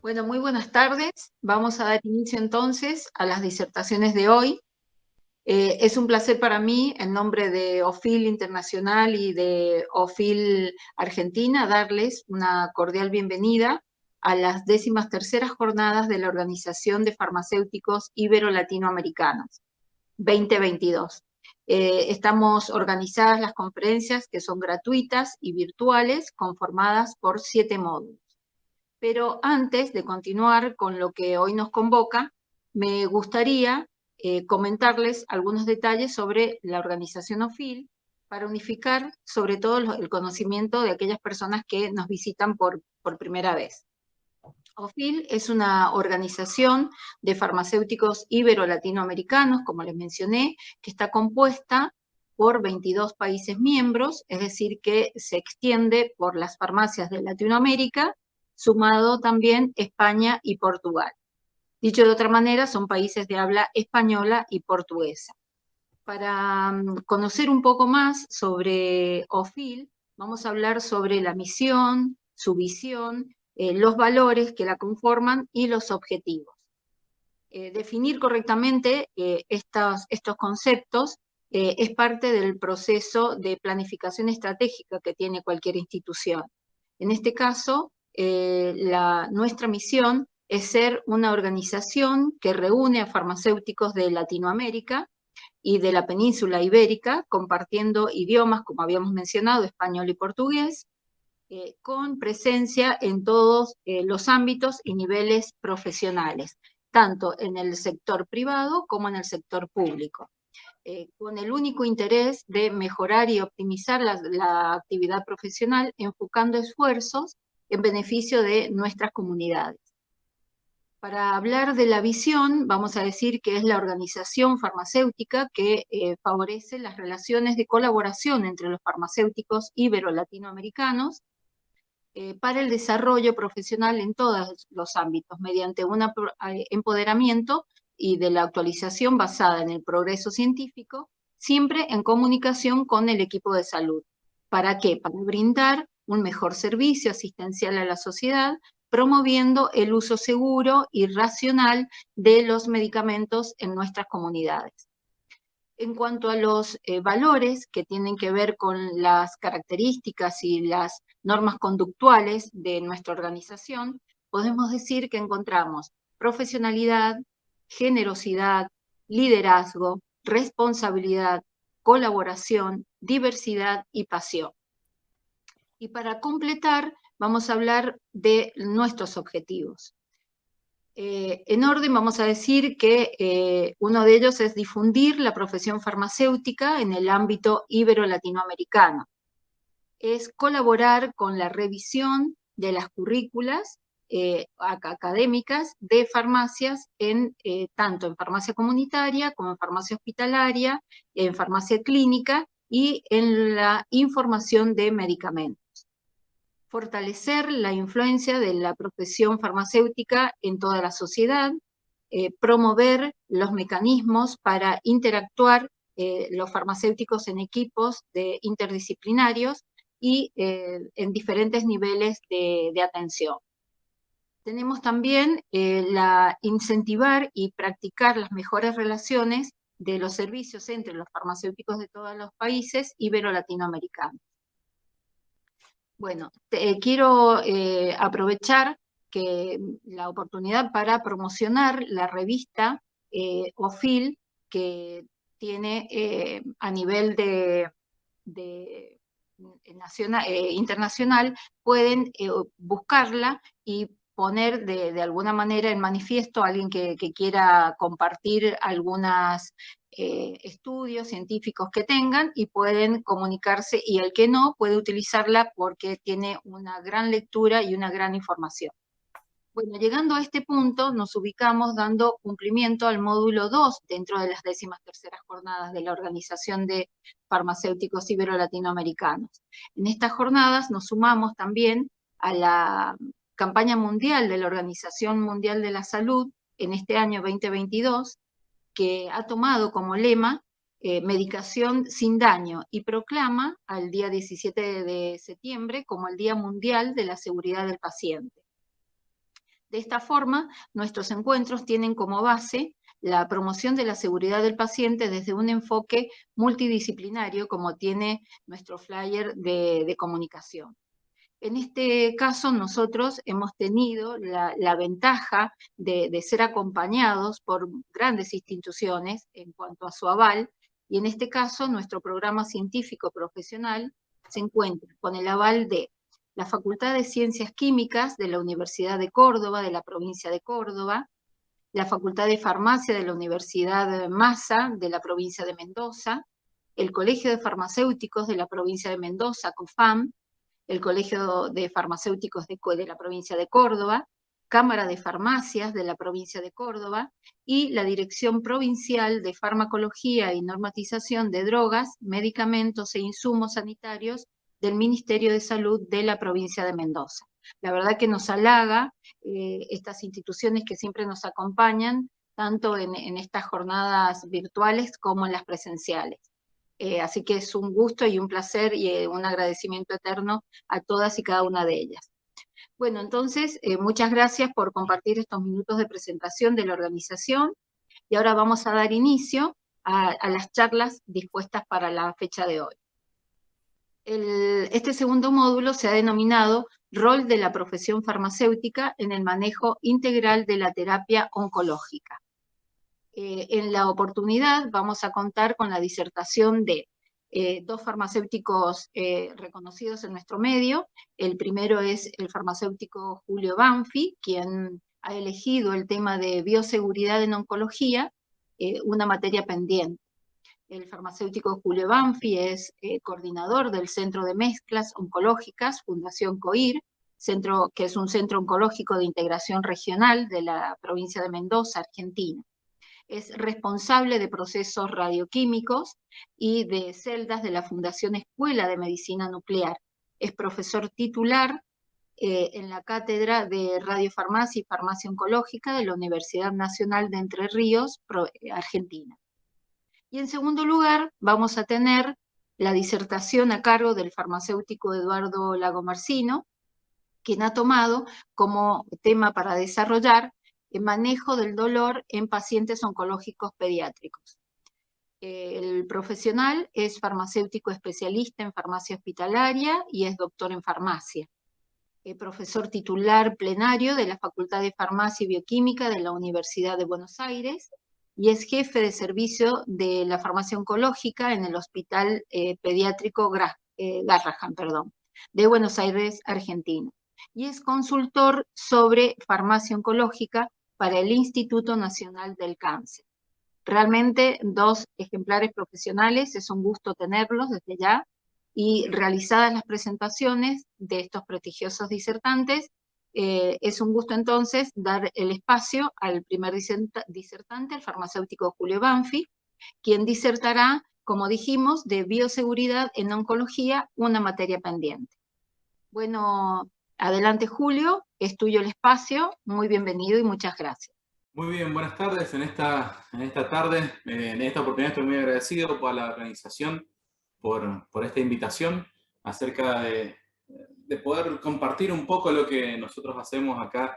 Bueno, muy buenas tardes. Vamos a dar inicio entonces a las disertaciones de hoy. Es un placer para mí, en nombre de OFIL Internacional y de OFIL Argentina, darles una cordial bienvenida a las 13ª jornadas de la Organización de Farmacéuticos Ibero-Latinoamericanos 2022. Estamos organizadas las conferencias, que son gratuitas y virtuales, conformadas por 7 módulos. Pero antes de continuar con lo que hoy nos convoca, me gustaría comentarles algunos detalles sobre la organización OFIL para unificar sobre todo el conocimiento de aquellas personas que nos visitan por primera vez. OFIL es una organización de farmacéuticos ibero-latinoamericanos, como les mencioné, que está compuesta por 22 países miembros, es decir, que se extiende por las farmacias de Latinoamérica, sumado también España y Portugal. Dicho de otra manera, son países de habla española y portuguesa. Para conocer un poco más sobre OFIL, vamos a hablar sobre la misión, su visión, los valores que la conforman y los objetivos. Definir correctamente estos conceptos es parte del proceso de planificación estratégica que tiene cualquier institución. En este caso, nuestra misión es ser una organización que reúne a farmacéuticos de Latinoamérica y de la península ibérica, compartiendo idiomas, como habíamos mencionado, español y portugués, con presencia en todos los ámbitos y niveles profesionales, tanto en el sector privado como en el sector público, con el único interés de mejorar y optimizar la actividad profesional, enfocando esfuerzos en beneficio de nuestras comunidades. Para hablar de la visión, vamos a decir que es la organización farmacéutica que favorece las relaciones de colaboración entre los farmacéuticos ibero-latinoamericanos para el desarrollo profesional en todos los ámbitos, mediante un empoderamiento y de la actualización basada en el progreso científico, siempre en comunicación con el equipo de salud. ¿Para qué? Para brindar un mejor servicio asistencial a la sociedad, promoviendo el uso seguro y racional de los medicamentos en nuestras comunidades. En cuanto a los valores que tienen que ver con las características y las normas conductuales de nuestra organización, podemos decir que encontramos profesionalidad, generosidad, liderazgo, responsabilidad, colaboración, diversidad y pasión. Y para completar, vamos a hablar de nuestros objetivos. En orden vamos a decir que uno de ellos es difundir la profesión farmacéutica en el ámbito ibero-latinoamericano. Es colaborar con la revisión de las currículas académicas de farmacias, tanto en farmacia comunitaria como en farmacia hospitalaria, en farmacia clínica y en la información de medicamentos. Fortalecer la influencia de la profesión farmacéutica en toda la sociedad, promover los mecanismos para interactuar los farmacéuticos en equipos interdisciplinarios y en diferentes niveles de atención. Tenemos también incentivar y practicar las mejores relaciones de los servicios entre los farmacéuticos de todos los países ibero-latinoamericanos. Bueno, quiero aprovechar la oportunidad para promocionar la revista OFIL, que tiene a nivel internacional, pueden buscarla y poner de alguna manera en manifiesto a alguien que quiera compartir algunos estudios científicos que tengan, y pueden comunicarse, y el que no puede utilizarla porque tiene una gran lectura y una gran información. Bueno, llegando a este punto, nos ubicamos dando cumplimiento al módulo 2 dentro de las 13ª jornadas de la Organización de Farmacéuticos Ibero-Latinoamericanos. En estas jornadas nos sumamos también a la campaña mundial de la Organización Mundial de la Salud en este año 2022, que ha tomado como lema medicación sin daño, y proclama al día 17 de septiembre como el Día Mundial de la Seguridad del Paciente. De esta forma, nuestros encuentros tienen como base la promoción de la seguridad del paciente desde un enfoque multidisciplinario, como tiene nuestro flyer de comunicación. En este caso, nosotros hemos tenido la ventaja de ser acompañados por grandes instituciones en cuanto a su aval, y en este caso, nuestro programa científico profesional se encuentra con el aval de la Facultad de Ciencias Químicas de la Universidad de Córdoba, de la provincia de Córdoba, la Facultad de Farmacia de la Universidad Massa, de la provincia de Mendoza, el Colegio de Farmacéuticos de la provincia de Mendoza, COFAM, el Colegio de Farmacéuticos de la provincia de Córdoba, Cámara de Farmacias de la provincia de Córdoba y la Dirección Provincial de Farmacología y Normatización de Drogas, Medicamentos e Insumos Sanitarios del Ministerio de Salud de la provincia de Mendoza. La verdad que nos halaga estas instituciones que siempre nos acompañan, tanto en estas jornadas virtuales como en las presenciales. Así que es un gusto y un placer y un agradecimiento eterno a todas y cada una de ellas. Bueno, entonces, muchas gracias por compartir estos minutos de presentación de la organización y ahora vamos a dar inicio a las charlas dispuestas para la fecha de hoy. Este segundo módulo se ha denominado Rol de la profesión farmacéutica en el manejo integral de la terapia oncológica. En la oportunidad vamos a contar con la disertación de dos farmacéuticos reconocidos en nuestro medio. El primero es el farmacéutico Julio Banfi, quien ha elegido el tema de bioseguridad en oncología, una materia pendiente. El farmacéutico Julio Banfi es coordinador del Centro de Mezclas Oncológicas, Fundación COIR, que es un centro oncológico de integración regional de la provincia de Mendoza, Argentina. Es responsable de procesos radioquímicos y de celdas de la Fundación Escuela de Medicina Nuclear. Es profesor titular en la Cátedra de Radiofarmacia y Farmacia Oncológica de la Universidad Nacional de Entre Ríos, Argentina. Y en segundo lugar, vamos a tener la disertación a cargo del farmacéutico Eduardo Lagomarsino, quien ha tomado como tema para desarrollar el manejo del dolor en pacientes oncológicos pediátricos. El profesional es farmacéutico especialista en farmacia hospitalaria y es doctor en farmacia. Profesor titular plenario de la Facultad de Farmacia y Bioquímica de la Universidad de Buenos Aires y es jefe de servicio de la farmacia oncológica en el Hospital Pediátrico Garrahan, de Buenos Aires, Argentina. Y es consultor sobre farmacia oncológica para el Instituto Nacional del Cáncer. Realmente dos ejemplares profesionales, es un gusto tenerlos desde ya, y realizadas las presentaciones de estos prestigiosos disertantes, es un gusto entonces dar el espacio al primer disertante, el farmacéutico Julio Banfi, quien disertará, como dijimos, de bioseguridad en oncología, una materia pendiente. Bueno, adelante Julio, es tuyo el espacio, muy bienvenido y muchas gracias. Muy bien, buenas tardes. En esta tarde, en esta oportunidad estoy muy agradecido por la organización, por esta invitación acerca de poder compartir un poco lo que nosotros hacemos acá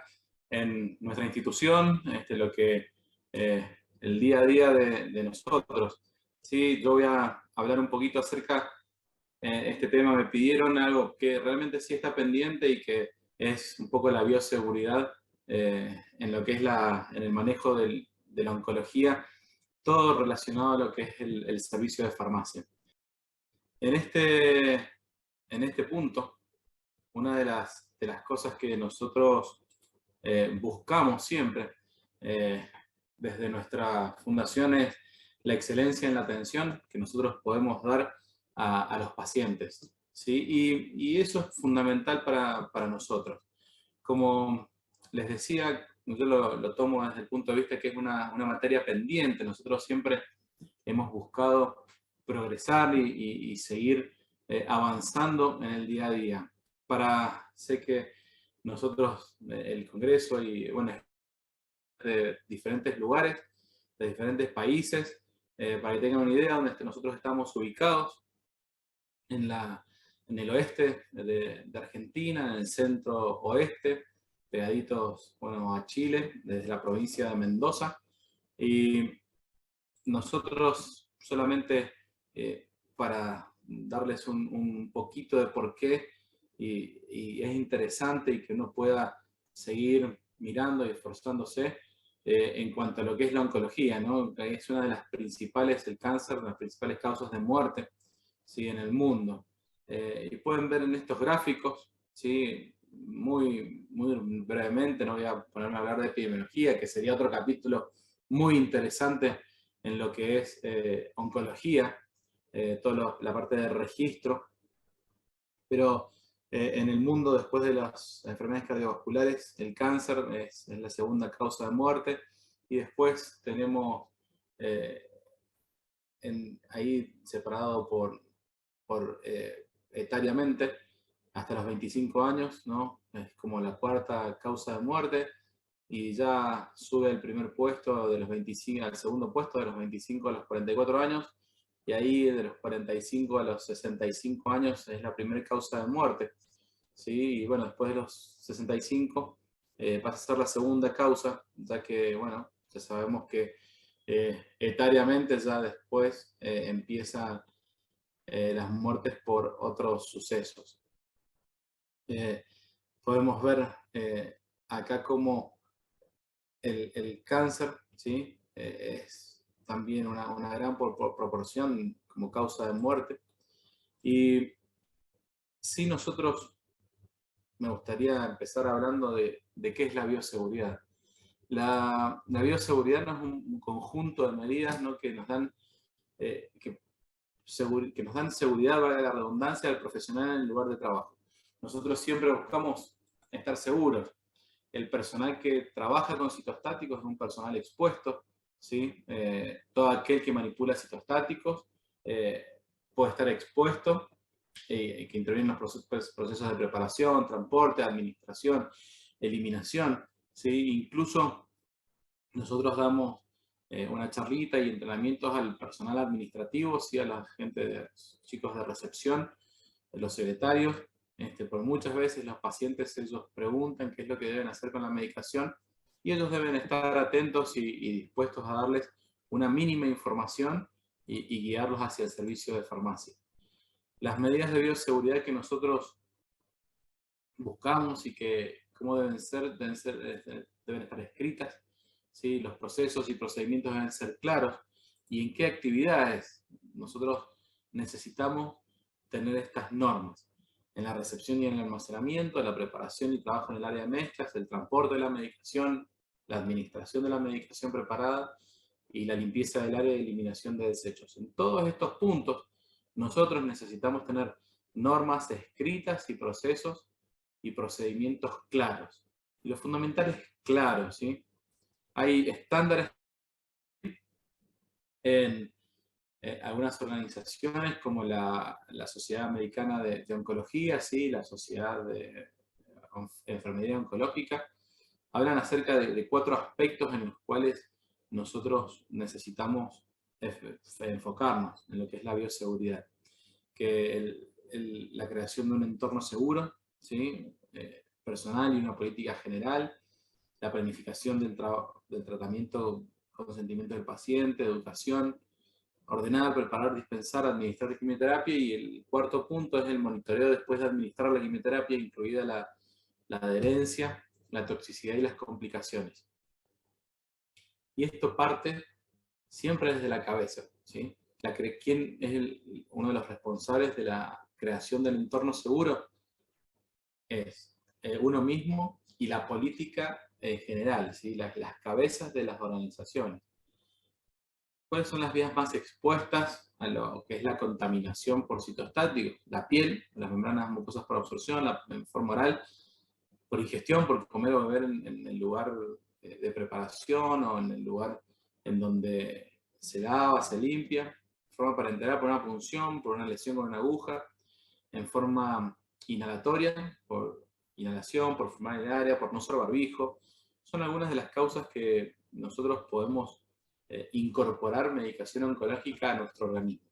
en nuestra institución, lo que el día a día de nosotros. Sí, yo voy a hablar un poquito acerca de este tema. Me pidieron algo que realmente sí está pendiente y que es un poco la bioseguridad en lo que es en el manejo de la oncología, todo relacionado a lo que es el servicio de farmacia. En este punto, una de las cosas que nosotros buscamos siempre desde nuestra fundación es la excelencia en la atención que nosotros podemos dar a los pacientes, ¿sí? Y eso es fundamental para nosotros. Como les decía, yo lo tomo desde el punto de vista que es una materia pendiente. Nosotros siempre hemos buscado progresar y seguir avanzando en el día a día. Sé que nosotros, el Congreso y bueno, de diferentes lugares, de diferentes países, para que tengan una idea donde nosotros estamos ubicados, en el oeste de Argentina, en el centro oeste, pegaditos, bueno, a Chile, desde la provincia de Mendoza. Y nosotros solamente para darles un poquito de por qué, y es interesante y que uno pueda seguir mirando y esforzándose en cuanto a lo que es la oncología, ¿no? Que es una de las principales, el cáncer, las principales causas de muerte, ¿sí? En el mundo. Y pueden ver en estos gráficos, ¿sí? Muy brevemente, no voy a ponerme a hablar de epidemiología, que sería otro capítulo muy interesante en lo que es oncología, toda la parte de registro, pero en el mundo, después de las enfermedades cardiovasculares, el cáncer es la segunda causa de muerte, y después tenemos eh, ahí separado por etariamente, hasta los 25 años, ¿no? Es como la cuarta causa de muerte, y ya sube el primer puesto de los 25 al segundo puesto de los 25 a los 44 años, y ahí de los 45 a los 65 años es la primera causa de muerte, ¿sí? Y bueno, después de los 65 pasa a ser la segunda causa, ya que, bueno, ya sabemos que etariamente ya después empiezan las muertes por otros sucesos. Podemos ver acá como el cáncer, ¿sí? Es también una gran proporción como causa de muerte. Y si nosotros, me gustaría empezar hablando de qué es la bioseguridad. La bioseguridad no es un conjunto de medidas, ¿no? Que nos dan que nos dan seguridad, valga la redundancia, al profesional en el lugar de trabajo. Nosotros siempre buscamos estar seguros. El personal que trabaja con citostáticos es un personal expuesto, ¿sí? Todo aquel que manipula citostáticos eh, puede estar expuesto, que interviene en los procesos de preparación, transporte, administración, eliminación, ¿sí? Incluso nosotros damos una charlita y entrenamientos al personal administrativo, ¿sí? A la gente, chicos de recepción, los secretarios, por muchas veces los pacientes ellos preguntan qué es lo que deben hacer con la medicación, y ellos deben estar atentos y dispuestos a darles una mínima información y guiarlos hacia el servicio de farmacia. Las medidas de bioseguridad que nosotros buscamos y que cómo deben estar escritas, ¿sí? Los procesos y procedimientos deben ser claros, y en qué actividades nosotros necesitamos tener estas normas. En la recepción y en el almacenamiento, la preparación y trabajo en el área de mezclas, el transporte de la medicación, la administración de la medicación preparada y la limpieza del área de eliminación de desechos. En todos estos puntos nosotros necesitamos tener normas escritas y procesos y procedimientos claros. Y lo fundamental es claro, ¿sí? Hay estándares en algunas organizaciones como la Sociedad Americana de Oncología, ¿sí? La Sociedad de Enfermería Oncológica, hablan acerca de 4 aspectos en los cuales nosotros necesitamos enfocarnos en lo que es la bioseguridad. Que la creación de un entorno seguro, ¿sí? Personal y una política general, la planificación del tratamiento con consentimiento del paciente, educación, ordenar, preparar, dispensar, administrar quimioterapia, y el cuarto punto es el monitoreo después de administrar la quimioterapia, incluida la adherencia, la toxicidad y las complicaciones. Y esto parte siempre desde la cabeza, ¿sí? ¿Quién es uno de los responsables de la creación del entorno seguro? Es uno mismo y la política en general, ¿sí? Las cabezas de las organizaciones. ¿Cuáles son las vías más expuestas a lo que es la contaminación por citostáticos? La piel, las membranas mucosas por absorción, la forma oral, por ingestión, por comer o beber en el lugar de preparación o en el lugar en donde se lava, se limpia, forma parenteral por una punción, por una lesión con una aguja, en forma inhalatoria, por inhalación, por fumar en el área, por no usar barbijo. Son algunas de las causas que nosotros podemos incorporar medicación oncológica a nuestro organismo.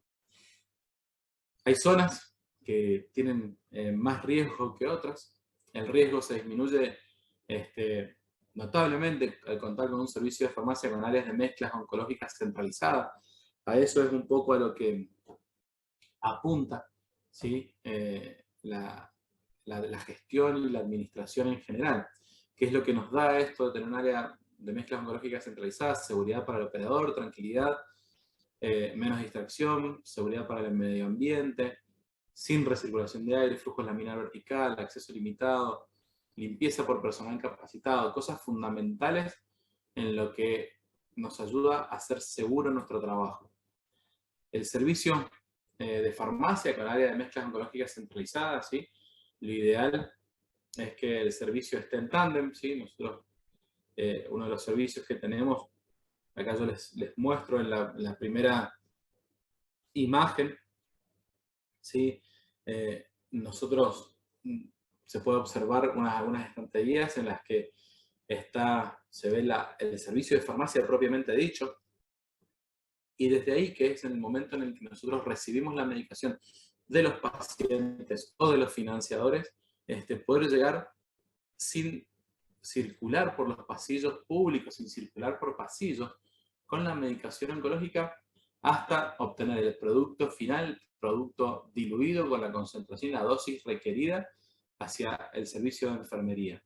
Hay zonas que tienen más riesgo que otras. El riesgo se disminuye notablemente al contar con un servicio de farmacia con áreas de mezclas oncológicas centralizadas. A eso es un poco a lo que apunta, ¿sí? La gestión y la administración en general. ¿Qué es lo que nos da esto de tener un área de mezclas oncológicas centralizadas? Seguridad para el operador, tranquilidad, menos distracción, seguridad para el medio ambiente, sin recirculación de aire, flujo laminar vertical, acceso limitado, limpieza por personal capacitado, cosas fundamentales en lo que nos ayuda a hacer seguro nuestro trabajo. El servicio de farmacia con área de mezclas oncológicas centralizadas, ¿sí? Lo ideal es que el servicio esté en tándem, ¿sí? Nosotros, uno de los servicios que tenemos, acá yo les muestro en la primera imagen, ¿sí? Nosotros se puede observar algunas estanterías en las que se ve el servicio de farmacia propiamente dicho, y desde ahí, que es en el momento en el que nosotros recibimos la medicación de los pacientes o de los financiadores, poder llegar sin circular por los pasillos públicos, sin circular por pasillos, con la medicación oncológica hasta obtener el producto final, producto diluido con la concentración y la dosis requerida hacia el servicio de enfermería.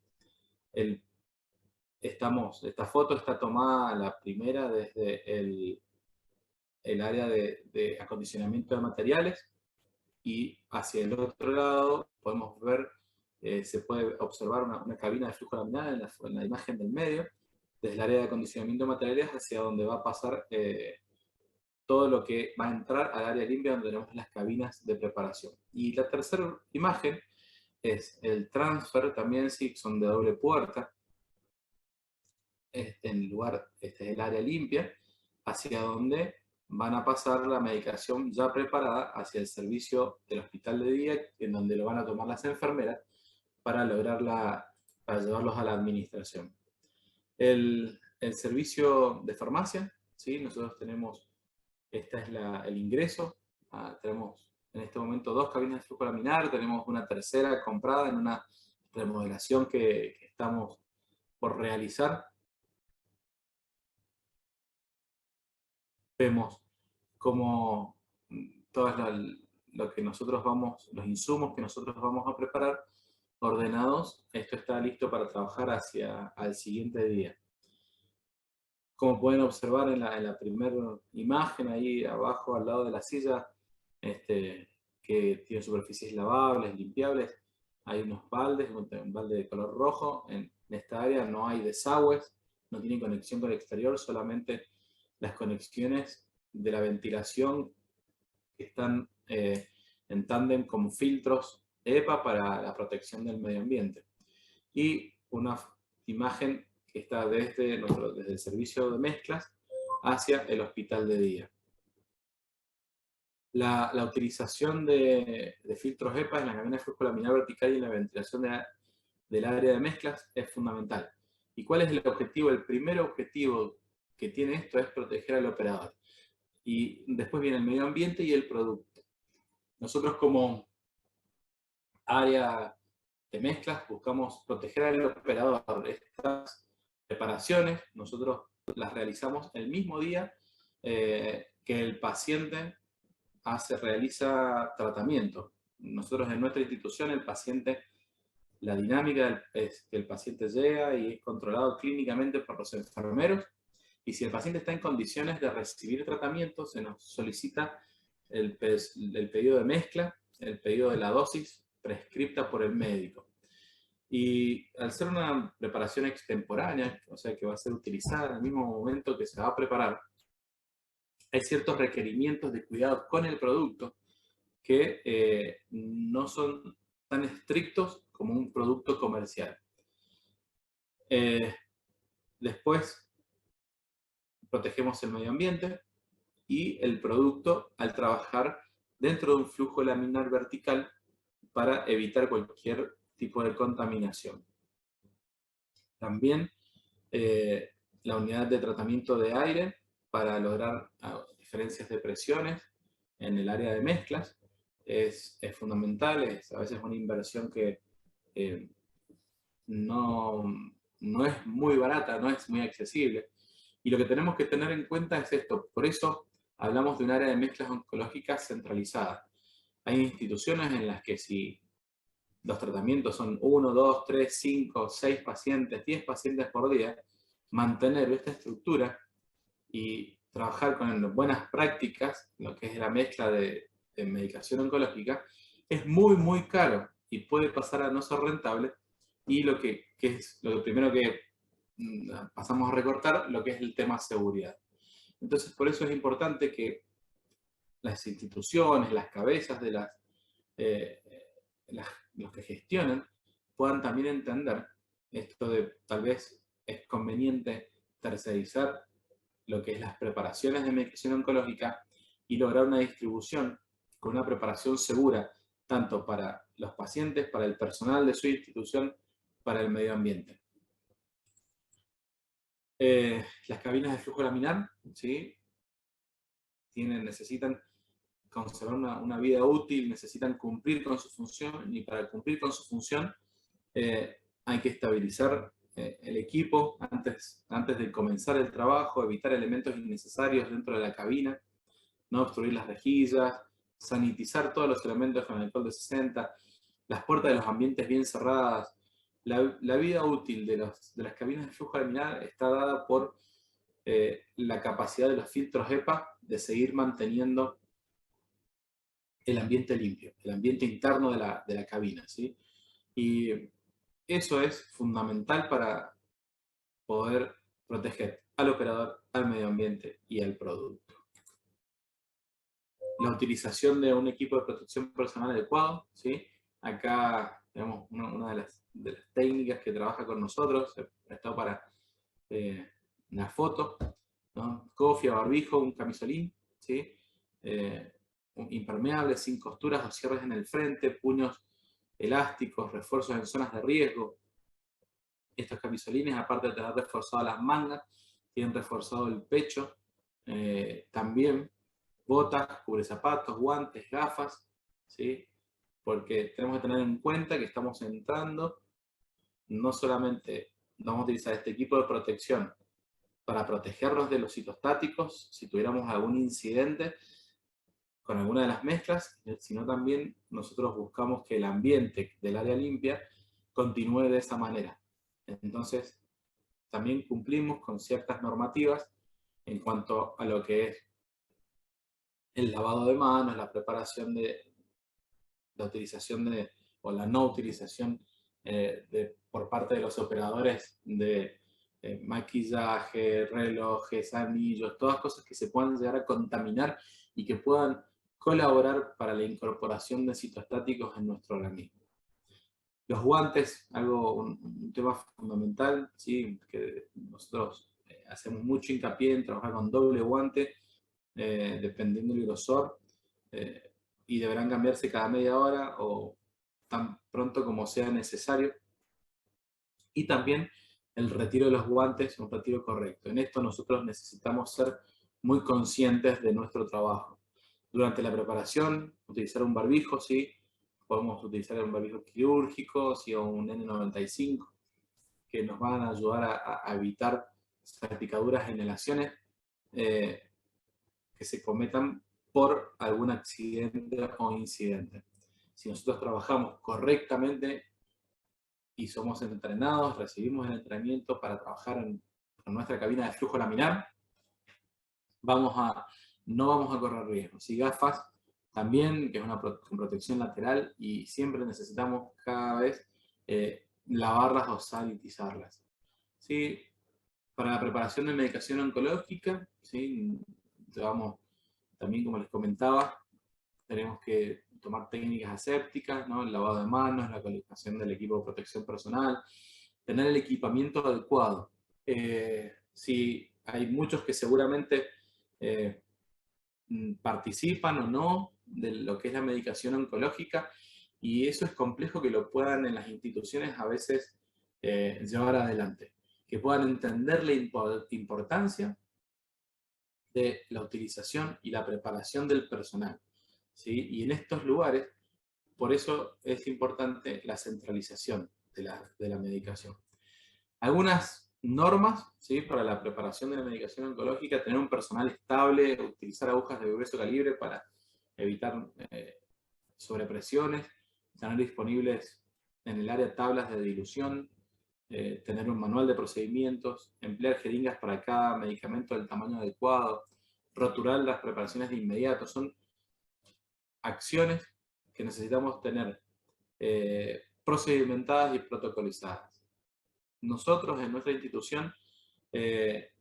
Esta foto está tomada, la primera, desde el área de acondicionamiento de materiales, y hacia el otro lado podemos ver, se puede observar una cabina de flujo laminar en la imagen del medio, desde el área de acondicionamiento de materiales hacia donde va a pasar todo lo que va a entrar al área limpia donde tenemos las cabinas de preparación. Y la tercera imagen es el transfer, también sí, son de doble puerta, en lugar, este es el área limpia, hacia donde van a pasar la medicación ya preparada hacia el servicio del hospital de día, en donde lo van a tomar las enfermeras para para llevarlos a la administración. El servicio de farmacia, ¿sí? Nosotros tenemos, este es el ingreso, tenemos en este momento 2 cabinas de flujo laminar, tenemos una tercera comprada en una remodelación que estamos por realizar. Vemos cómo lo que nosotros los insumos que nosotros vamos a preparar ordenados, esto está listo para trabajar al siguiente día. Como pueden observar en la primera imagen, ahí abajo al lado de la silla, que tiene superficies lavables, limpiables, hay unos baldes, un balde de color rojo. En esta área no hay desagües, no tiene conexión con el exterior, solamente las conexiones de la ventilación que están en tándem con filtros EPA para la protección del medio ambiente. Y una imagen que está desde el servicio de mezclas hacia el hospital de día. La utilización de filtros EPA en la cabina de flujo laminar vertical y en la ventilación del área de mezclas es fundamental. ¿Y cuál es el objetivo? El primer objetivo que tiene esto es proteger al operador. Y después viene el medio ambiente y el producto. Nosotros como área de mezclas buscamos proteger al operador. Estas preparaciones nosotros las realizamos el mismo día que el paciente realiza tratamiento. Nosotros en nuestra institución el paciente, la dinámica es que el paciente llega y es controlado clínicamente por los enfermeros, y si el paciente está en condiciones de recibir tratamiento, se nos solicita el pedido de mezcla, el pedido de la dosis prescripta por el médico. Y al ser una preparación extemporánea, o sea que va a ser utilizada en el mismo momento que se va a preparar, hay ciertos requerimientos de cuidado con el producto que no son tan estrictos como un producto comercial. Después protegemos el medio ambiente y el producto al trabajar dentro de un flujo laminar vertical para evitar cualquier tipo de contaminación. También la unidad de tratamiento de aire para lograr diferencias de presiones en el área de mezclas es fundamental, es a veces una inversión que no es muy barata, no es muy accesible. Y lo que tenemos que tener en cuenta es esto. Por eso hablamos de un área de mezclas oncológicas centralizada. Hay instituciones en las que si los tratamientos son 1, 2, 3, 5, 6 pacientes, 10 pacientes por día, mantener esta estructura y trabajar con buenas prácticas, lo que es la mezcla de medicación oncológica, es muy, muy caro y puede pasar a no ser rentable. Y que es lo primero que pasamos a recortar, lo que es el tema seguridad. Entonces, por eso es importante que las instituciones, las cabezas de eh, los que gestionan, puedan también entender esto de tal vez es conveniente tercerizar lo que es las preparaciones de medicación oncológica y lograr una distribución con una preparación segura, tanto para los pacientes, para el personal de su institución, para el medio ambiente. Las cabinas de flujo laminar, ¿sí? Necesitan conservar una vida útil, necesitan cumplir con su función, y para cumplir con su función hay que estabilizar el equipo antes de comenzar el trabajo, evitar elementos innecesarios dentro de la cabina, no obstruir las rejillas, sanitizar todos los elementos con alcohol de 60, las puertas de los ambientes bien cerradas. La vida útil de las cabinas de flujo laminar está dada por la capacidad de los filtros HEPA de seguir manteniendo el ambiente limpio, el ambiente interno de la cabina, ¿sí? Y eso es fundamental para poder proteger al operador, al medio ambiente y al producto. La utilización de un equipo de protección personal adecuado, ¿sí? Acá tenemos una de las técnicas que trabaja con nosotros, está para una foto, ¿no? Cofia, barbijo, un camisolín, ¿sí? Impermeable, sin costuras o cierres en el frente, puños elásticos, refuerzos en zonas de riesgo. Estos camisolines, aparte de tener reforzado las mangas, tienen reforzado el pecho, también botas, cubrezapatos, guantes, gafas, ¿sí? Porque tenemos que tener en cuenta que estamos entrando, no solamente vamos a utilizar este equipo de protección para protegernos de los citostáticos, si tuviéramos algún incidente con alguna de las mezclas, sino también nosotros buscamos que el ambiente del área limpia continúe de esa manera. Entonces, también cumplimos con ciertas normativas en cuanto a lo que es el lavado de manos, la preparación la utilización o la no utilización por parte de los operadores de maquillaje, relojes, anillos, todas cosas que se puedan llegar a contaminar y que puedan colaborar para la incorporación de citostáticos en nuestro organismo. Los guantes, un tema fundamental, ¿sí? Que nosotros hacemos mucho hincapié en trabajar con doble guante, dependiendo del grosor, y deberán cambiarse cada media hora o tan pronto como sea necesario. Y también el retiro de los guantes, un retiro correcto. En esto nosotros necesitamos ser muy conscientes de nuestro trabajo. Durante la preparación, utilizar un barbijo, ¿sí? Podemos utilizar un barbijo quirúrgico, ¿sí? O un N95, que nos van a ayudar a evitar salpicaduras e inhalaciones que se cometan por algún accidente o incidente. Si nosotros trabajamos correctamente y somos entrenados, recibimos el entrenamiento para trabajar en nuestra cabina de flujo laminar, no vamos a correr riesgos. Y gafas también, que es con protección lateral, y siempre necesitamos cada vez lavarlas o sanitizarlas. ¿Sí? Para la preparación de medicación oncológica, ¿sí? También, como les comentaba, tenemos que tomar técnicas asépticas, ¿no? El lavado de manos, la colocación del equipo de protección personal, tener el equipamiento adecuado. Sí, hay muchos que seguramente participan o no de lo que es la medicación oncológica, y eso es complejo que lo puedan en las instituciones a veces llevar adelante, que puedan entender la importancia de la utilización y la preparación del personal, ¿sí? Y en estos lugares, por eso es importante la centralización. de la medicación. Algunas normas, ¿sí?, para la preparación de la medicación oncológica: tener un personal estable, utilizar agujas de grueso calibre para evitar sobrepresiones, tener disponibles en el área tablas de dilución, tener un manual de procedimientos, emplear jeringas para cada medicamento del tamaño adecuado, rotular las preparaciones de inmediato. Son acciones que necesitamos tener procedimentadas y protocolizadas. Nosotros en nuestra institución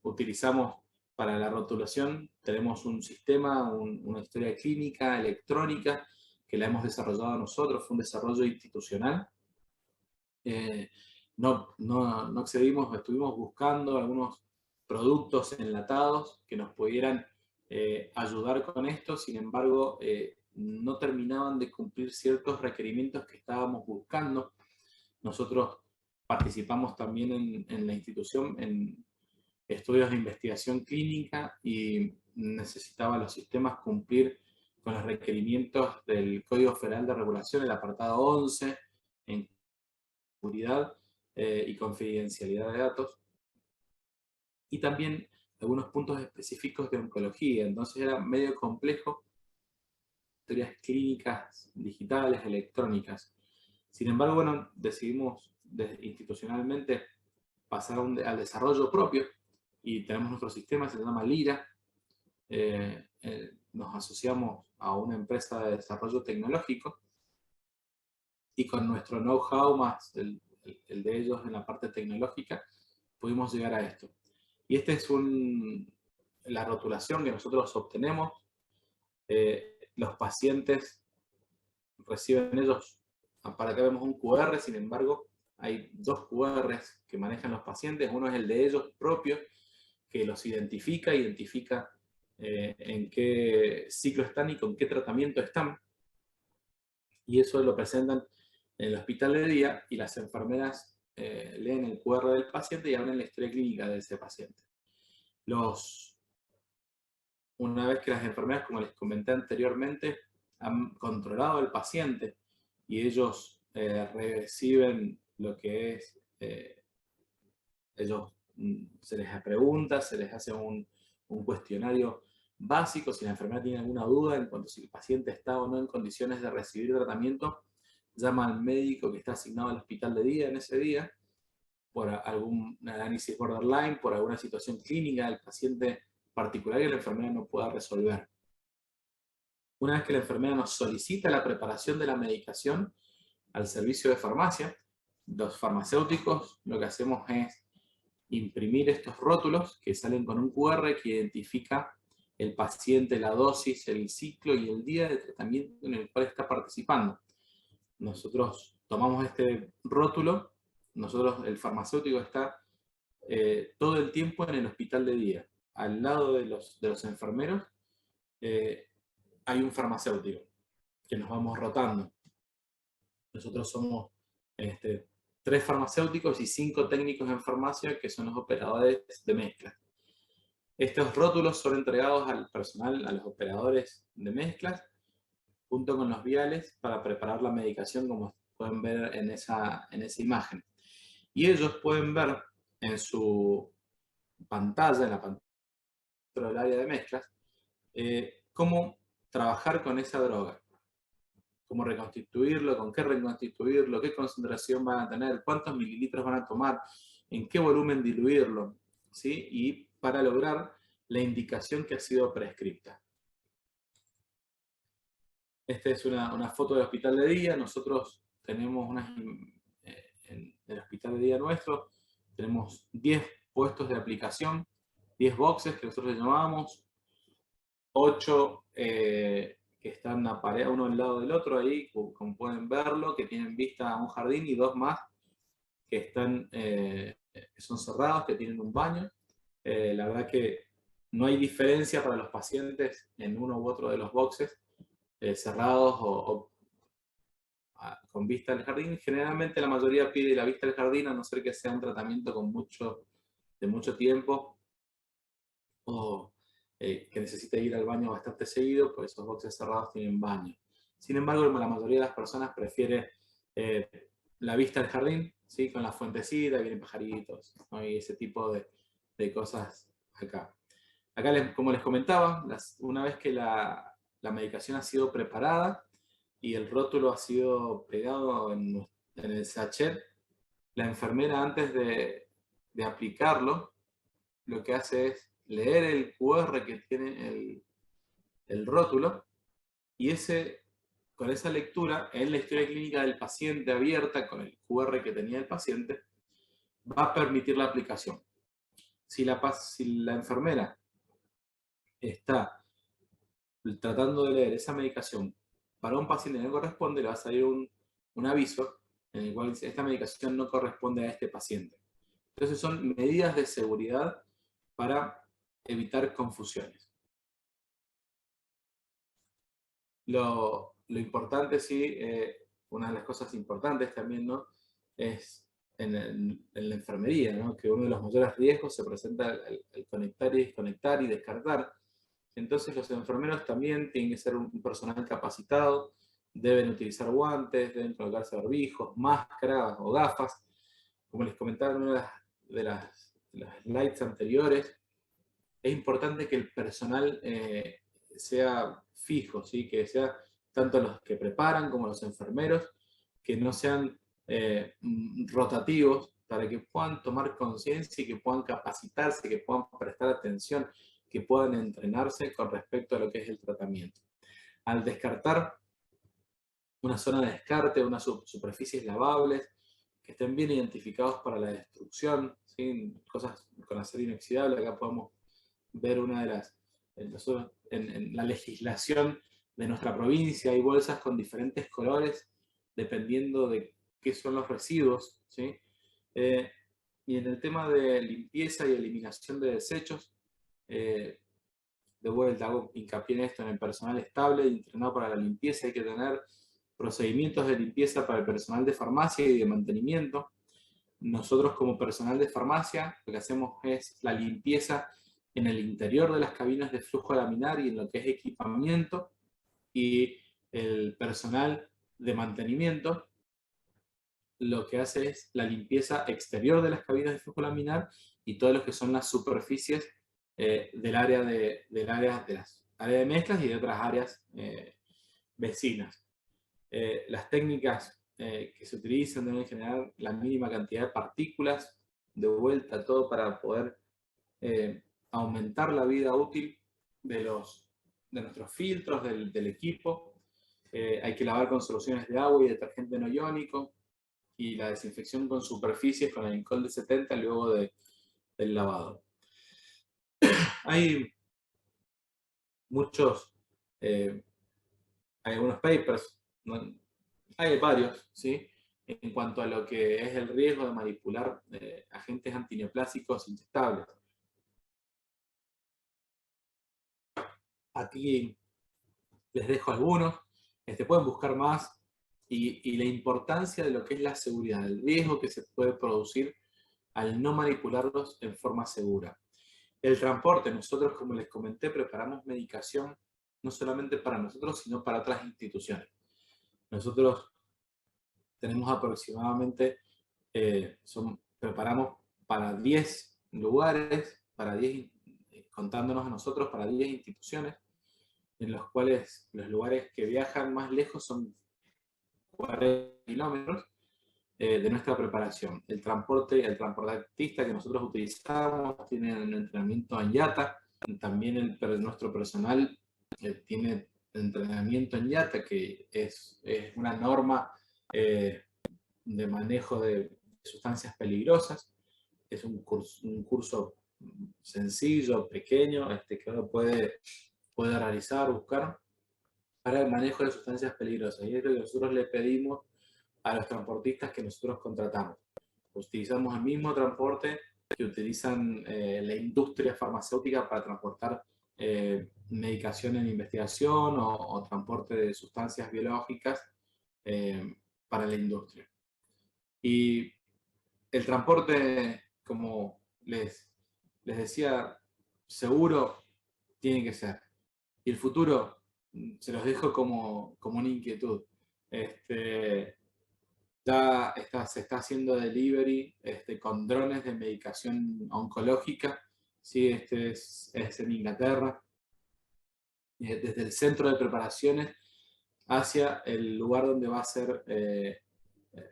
utilizamos para la rotulación, tenemos un sistema, una historia clínica electrónica que la hemos desarrollado nosotros, fue un desarrollo institucional. No accedimos, estuvimos buscando algunos productos enlatados que nos pudieran ayudar con esto. Sin embargo, no terminaban de cumplir ciertos requerimientos que estábamos buscando. Nosotros participamos también en la institución en estudios de investigación clínica y necesitaban los sistemas cumplir con los requerimientos del Código Federal de Regulación, el apartado 11, en seguridad y confidencialidad de datos, y también algunos puntos específicos de oncología. Entonces era medio complejo, historias clínicas digitales, electrónicas. Sin embargo, bueno, decidimos institucionalmente pasar al desarrollo propio y tenemos nuestro sistema, se llama Lira. Nos asociamos a una empresa de desarrollo tecnológico y con nuestro know-how más el de ellos en la parte tecnológica, pudimos llegar a esto. Y esta es la rotulación que nosotros obtenemos. Los pacientes reciben ellos, para acá vemos un QR, sin embargo, hay dos QRs que manejan los pacientes. Uno es el de ellos propios, que los identifica en qué ciclo están y con qué tratamiento están. Y eso lo presentan en el hospital de día y las enfermeras leen el QR del paciente y hablan la historia clínica de ese paciente. Una vez que las enfermeras, como les comenté anteriormente, han controlado al paciente y ellos reciben lo que es, se les pregunta, se les hace un cuestionario básico. Si la enfermera tiene alguna duda en cuanto a si el paciente está o no en condiciones de recibir tratamiento, llama al médico que está asignado al hospital de día en ese día, por algún análisis borderline, por alguna situación clínica del paciente particular que la enfermera no pueda resolver. Una vez que la enfermera nos solicita la preparación de la medicación al servicio de farmacia, los farmacéuticos lo que hacemos es imprimir estos rótulos que salen con un QR que identifica el paciente, la dosis, el ciclo y el día de tratamiento en el cual está participando. Nosotros tomamos este rótulo, el farmacéutico está todo el tiempo en el hospital de día. Al lado de los enfermeros hay un farmacéutico que nos vamos rotando. Nosotros somos 3 farmacéuticos y 5 técnicos en farmacia que son los operadores de mezcla. Estos rótulos son entregados al personal, a los operadores de mezclas, junto con los viales para preparar la medicación, como pueden ver en esa imagen. Y ellos pueden ver en su pantalla, en la pantalla del área de mezclas, cómo trabajar con esa droga, cómo reconstituirlo, con qué reconstituirlo, qué concentración van a tener, cuántos mililitros van a tomar, en qué volumen diluirlo, ¿sí? Y para lograr la indicación que ha sido prescripta. Esta es una foto del hospital de día. Nosotros tenemos en el hospital de día nuestro, tenemos 10 puestos de aplicación, 10 boxes que nosotros le llamamos, 8 que están uno al lado del otro ahí, como pueden verlo, que tienen vista a un jardín, y 2 más que son cerrados, que tienen un baño. La verdad que no hay diferencia para los pacientes en uno u otro de los boxes, cerrados o con vista al jardín. Generalmente la mayoría pide la vista al jardín, a no ser que sea un tratamiento de mucho tiempo o que necesite ir al baño bastante seguido, pues esos boxes cerrados tienen baño. Sin embargo, la mayoría de las personas prefiere la vista al jardín, ¿sí? Con la fuentecita, vienen pajaritos, ¿no? Y ese tipo de cosas acá. Acá, como les comentaba, una vez que la medicación ha sido preparada y el rótulo ha sido pegado en el sachet, la enfermera antes de aplicarlo, lo que hace es leer el QR que tiene el rótulo y con esa lectura, en la historia clínica del paciente abierta con el QR que tenía el paciente, va a permitir la aplicación. Si la enfermera está tratando de leer esa medicación para un paciente que no corresponde, le va a salir un aviso en el cual dice, esta medicación no corresponde a este paciente. Entonces son medidas de seguridad para evitar confusiones. Lo importante, sí, una de las cosas importantes también, ¿no? Es en la enfermería, ¿no? Que uno de los mayores riesgos se presenta al conectar y desconectar y descartar. Entonces los enfermeros también tienen que ser un personal capacitado, deben utilizar guantes, deben colocarse barbijos, máscaras o gafas. Como les comentaba en una de las slides anteriores, es importante que el personal sea fijo, ¿sí? Que sea tanto los que preparan como los enfermeros, que no sean rotativos, para que puedan tomar conciencia y que puedan capacitarse, que puedan prestar atención, que puedan entrenarse con respecto a lo que es el tratamiento. Al descartar, una zona de descarte, unas superficies lavables, que estén bien identificados para la destrucción, ¿sí? Cosas con acero inoxidable. Acá podemos ver una de las, en la legislación de nuestra provincia hay bolsas con diferentes colores dependiendo de qué son los residuos, ¿sí? Y en el tema de limpieza y eliminación de desechos, de vuelta hago hincapié en esto, en el personal estable y entrenado para la limpieza. Hay que tener procedimientos de limpieza para el personal de farmacia y de mantenimiento. Nosotros como personal de farmacia lo que hacemos es la limpieza en el interior de las cabinas de flujo laminar y en lo que es equipamiento, y el personal de mantenimiento lo que hace es la limpieza exterior de las cabinas de flujo laminar y todo lo que son las superficies del área de las áreas de mezclas y de otras áreas vecinas. Las técnicas que se utilizan deben generar la mínima cantidad de partículas, de vuelta todo para poder aumentar la vida útil de nuestros filtros, del equipo. Hay que lavar con soluciones de agua y detergente no iónico, y la desinfección con superficies con alcohol de 70 luego del lavado. Hay muchos, hay algunos papers, ¿no? Hay varios, ¿sí? En cuanto a lo que es el riesgo de manipular agentes antineoplásicos inyectables. Aquí les dejo algunos, pueden buscar más, y la importancia de lo que es la seguridad, el riesgo que se puede producir al no manipularlos en forma segura. El transporte, nosotros, como les comenté, preparamos medicación no solamente para nosotros, sino para otras instituciones. Nosotros tenemos aproximadamente, preparamos para 10 lugares, contándonos a nosotros, para 10 instituciones, en los cuales los lugares que viajan más lejos son 40 kilómetros de nuestra preparación. El transportista que nosotros utilizamos tiene un entrenamiento en IATA, también nuestro personal tiene entrenamiento en IATA, que es una norma de manejo de sustancias peligrosas. Es un curso sencillo, pequeño, que uno puede realizar, buscar para el manejo de sustancias peligrosas. Y es lo que nosotros le pedimos a los transportistas que nosotros contratamos. Utilizamos el mismo transporte que utilizan la industria farmacéutica para transportar medicación en investigación o transporte de sustancias biológicas para la industria. Y el transporte, como les decía, seguro tiene que ser. Y el futuro, se los dejo como una inquietud. se está haciendo delivery con drones de medicación oncológica. ¿Sí? Es en Inglaterra, desde el centro de preparaciones hacia el lugar donde va a ser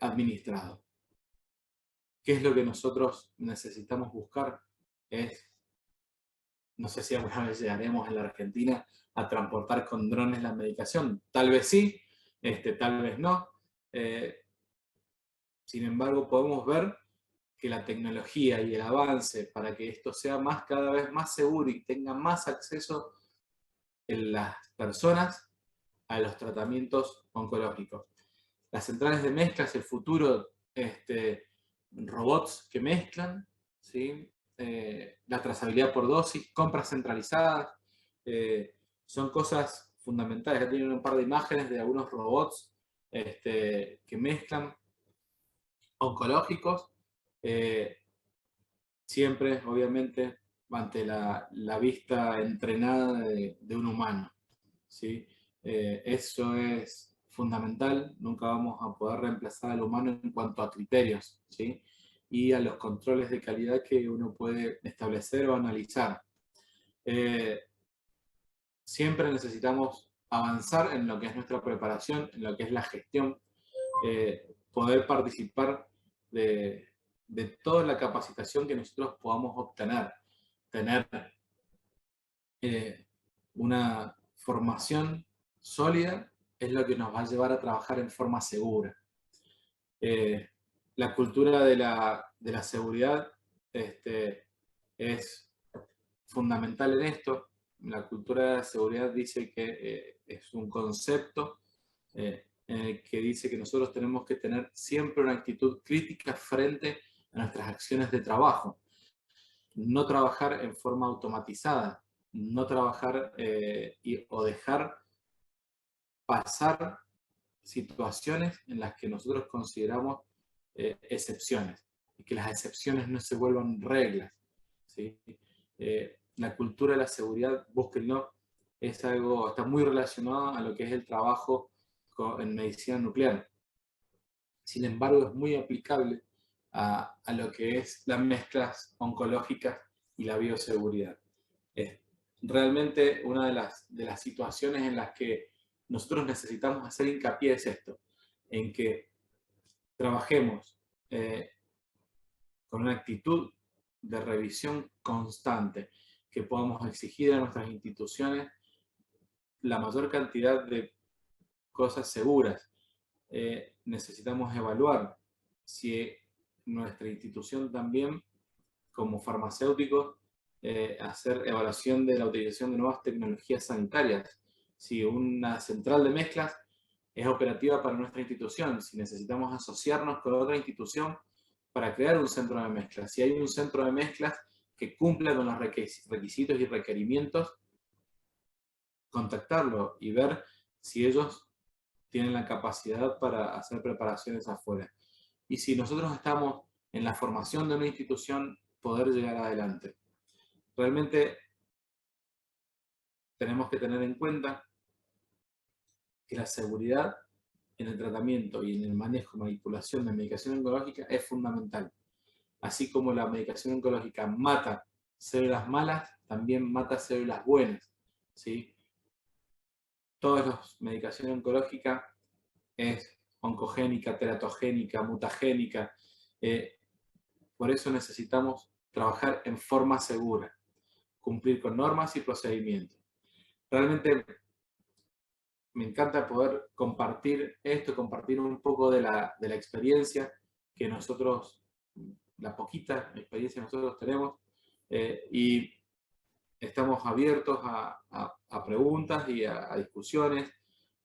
administrado. ¿Qué es lo que nosotros necesitamos buscar? No sé si alguna vez llegaremos en la Argentina a transportar con drones la medicación. Tal vez sí, tal vez no. Sin embargo, podemos ver que la tecnología y el avance para que esto sea cada vez más seguro y tenga más acceso en las personas a los tratamientos oncológicos. Las centrales de mezcla es el futuro, robots que mezclan, ¿sí? La trazabilidad por dosis, compras centralizadas, son cosas fundamentales. Ya tienen un par de imágenes de algunos robots que mezclan oncológicos, siempre, obviamente, ante la vista entrenada de un humano, ¿sí? Eso es fundamental, nunca vamos a poder reemplazar al humano en cuanto a criterios, ¿sí? Y a los controles de calidad que uno puede establecer o analizar. Siempre necesitamos avanzar en lo que es nuestra preparación, en lo que es la gestión, poder participar de toda la capacitación que nosotros podamos obtener, tener una formación sólida es lo que nos va a llevar a trabajar en forma segura. La cultura de la seguridad es fundamental en esto. La cultura de la seguridad dice que es un concepto en el que dice que nosotros tenemos que tener siempre una actitud crítica frente a nuestras acciones de trabajo. No trabajar en forma automatizada, no trabajar o dejar pasar situaciones en las que nosotros consideramos excepciones, y que las excepciones no se vuelvan reglas, ¿sí? La cultura de la seguridad, búsquenlo, está muy relacionado a lo que es el trabajo en medicina nuclear. Sin embargo, es muy aplicable a lo que es las mezclas oncológicas y la bioseguridad. Es realmente una de las situaciones en las que nosotros necesitamos hacer hincapié es esto, en que trabajemos con una actitud de revisión constante, que podamos exigir a nuestras instituciones la mayor cantidad de cosas seguras. Necesitamos evaluar si nuestra institución también, como farmacéuticos, hacer evaluación de la utilización de nuevas tecnologías sanitarias. Si una central de mezclas es operativa para nuestra institución, si necesitamos asociarnos con otra institución para crear un centro de mezclas. Si hay un centro de mezclas que cumpla con los requisitos y requerimientos, contactarlo y ver si ellos tienen la capacidad para hacer preparaciones afuera. Y si nosotros estamos en la formación de una institución, poder llegar adelante. Realmente tenemos que tener en cuenta que la seguridad en el tratamiento y en el manejo y manipulación de medicación oncológica es fundamental. Así como la medicación oncológica mata células malas, también mata células buenas, ¿sí? Todas las medicaciones oncológicas es oncogénica, teratogénica, mutagénica. Por eso necesitamos trabajar en forma segura, cumplir con normas y procedimientos. Realmente me encanta poder compartir esto, compartir un poco de la experiencia que nosotros, la poquita experiencia que nosotros tenemos, y estamos abiertos a preguntas y a discusiones,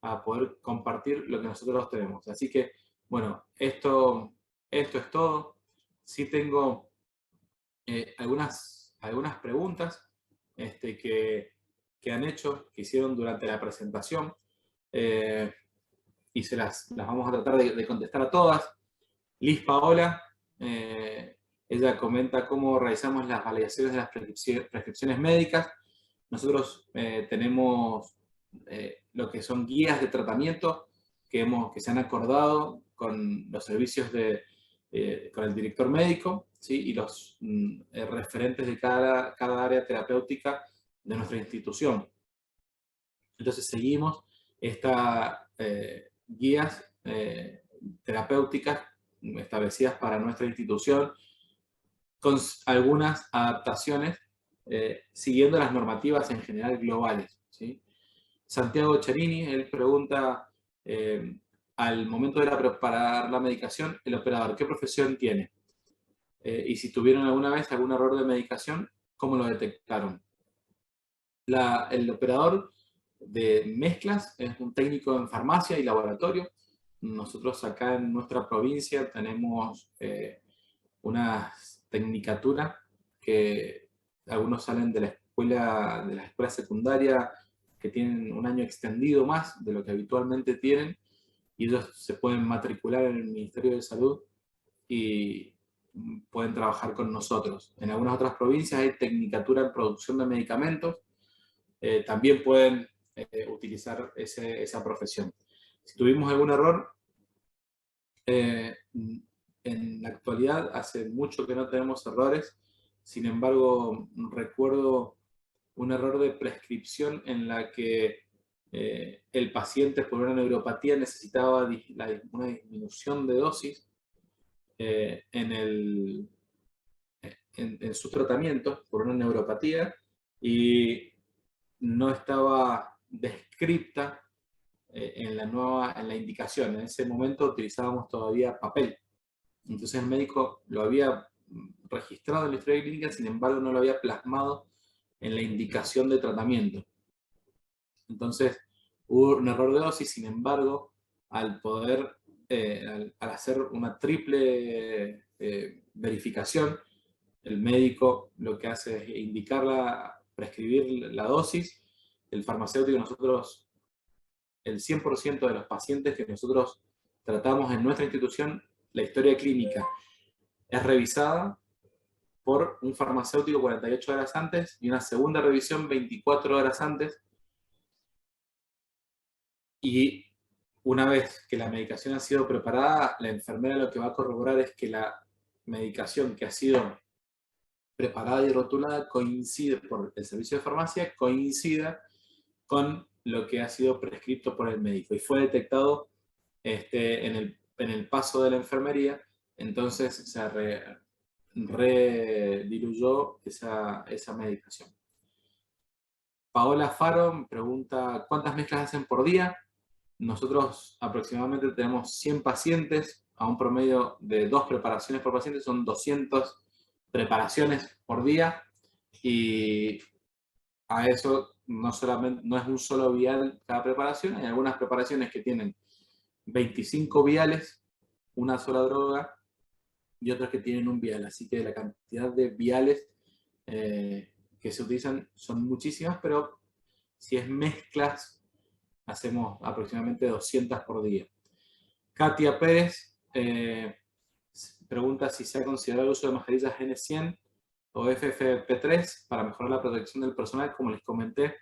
a poder compartir lo que nosotros tenemos. Así que, bueno, esto es todo. Sí tengo algunas preguntas que han hecho, que hicieron durante la presentación, y las vamos a tratar de contestar a todas. Liz Paola, ella comenta cómo realizamos las validaciones de las prescripciones médicas. Nosotros tenemos lo que son guías de tratamiento que se han acordado con los servicios con el director médico, ¿sí? Y los referentes de cada área terapéutica de nuestra institución. Entonces seguimos estas guías terapéuticas establecidas para nuestra institución, con algunas adaptaciones, siguiendo las normativas en general globales, ¿sí? Santiago Cherini, él pregunta, al momento de preparar la medicación, el operador, ¿qué profesión tiene? Y si tuvieron alguna vez algún error de medicación, ¿cómo lo detectaron? El operador de mezclas es un técnico en farmacia y laboratorio. Nosotros acá en nuestra provincia tenemos una tecnicatura que algunos salen de la escuela secundaria, que tienen un año extendido más de lo que habitualmente tienen, y ellos se pueden matricular en el Ministerio de Salud y pueden trabajar con nosotros. En algunas otras provincias hay tecnicatura en producción de medicamentos, también pueden utilizar esa profesión. Si tuvimos algún error, en la actualidad hace mucho que no tenemos errores, sin embargo recuerdo un error de prescripción en la que el paciente por una neuropatía necesitaba una disminución de dosis en su tratamiento por una neuropatía, y no estaba descripta en la indicación. En ese momento utilizábamos todavía papel. Entonces el médico lo había registrado en la historia clínica, sin embargo no lo había plasmado en la indicación de tratamiento. Entonces hubo un error de dosis, sin embargo, al hacer una triple verificación, el médico lo que hace es prescribir la dosis. El farmacéutico, nosotros, el 100% de los pacientes que nosotros tratamos en nuestra institución, la historia clínica es revisada por un farmacéutico 48 horas antes y una segunda revisión 24 horas antes. Y una vez que la medicación ha sido preparada, la enfermera lo que va a corroborar es que la medicación que ha sido preparada y rotulada coincide, por el servicio de farmacia, coincida con lo que ha sido prescrito por el médico. Y fue detectado en el paso de la enfermería, entonces se rediluyó esa medicación. Paola Faro pregunta, ¿cuántas mezclas hacen por día? Nosotros aproximadamente tenemos 100 pacientes, a un promedio de 2 preparaciones por paciente, son 200 preparaciones por día, y a eso no es un solo vial cada preparación, hay algunas preparaciones que tienen 25 viales, una sola droga, y otras que tienen un vial, así que la cantidad de viales que se utilizan son muchísimas, pero si es mezclas, hacemos aproximadamente 200 por día. Katia Pérez pregunta si se ha considerado el uso de mascarillas N100 o FFP3 para mejorar la protección del personal. Como les comenté,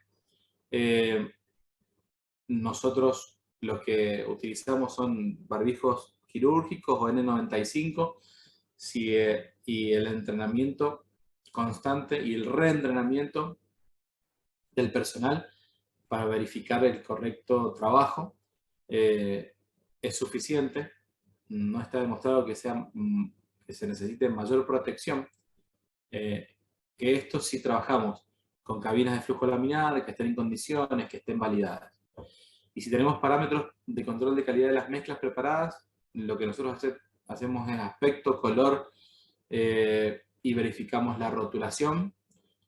nosotros lo que utilizamos son barbijos quirúrgicos o N95, y el entrenamiento constante y el reentrenamiento del personal para verificar el correcto trabajo es suficiente. No está demostrado que se necesite mayor protección. Que esto si trabajamos con cabinas de flujo laminar, que estén en condiciones, que estén validadas. Y si tenemos parámetros de control de calidad de las mezclas preparadas, lo que nosotros hacemos es aspecto, color, y verificamos la rotulación.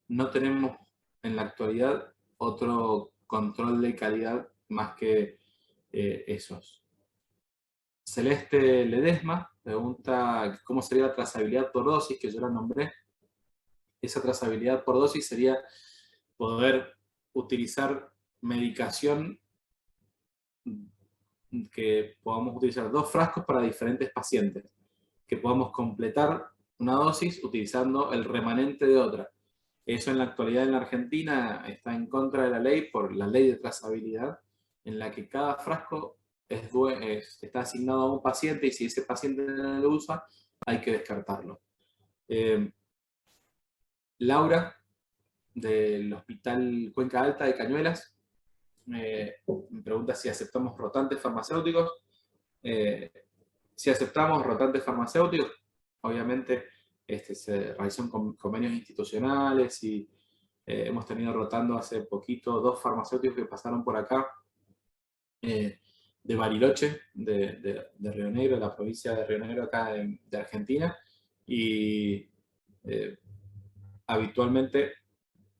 No tenemos en la actualidad otro control de calidad más que esos. Celeste Ledesma pregunta cómo sería la trazabilidad por dosis, que yo la nombré. Esa trazabilidad por dosis sería poder utilizar medicación, que podamos utilizar 2 frascos para diferentes pacientes, que podamos completar una dosis utilizando el remanente de otra. Eso en la actualidad en la Argentina está en contra de la ley por la ley de trazabilidad, en la que cada frasco está asignado a un paciente y si ese paciente no lo usa, hay que descartarlo. Laura, del Hospital Cuenca Alta de Cañuelas, me pregunta si aceptamos rotantes farmacéuticos. Si aceptamos rotantes farmacéuticos, obviamente se realizan convenios institucionales y hemos tenido rotando hace poquito 2 farmacéuticos que pasaron por acá, de Bariloche, de Río Negro, la provincia de Río Negro acá de Argentina, y habitualmente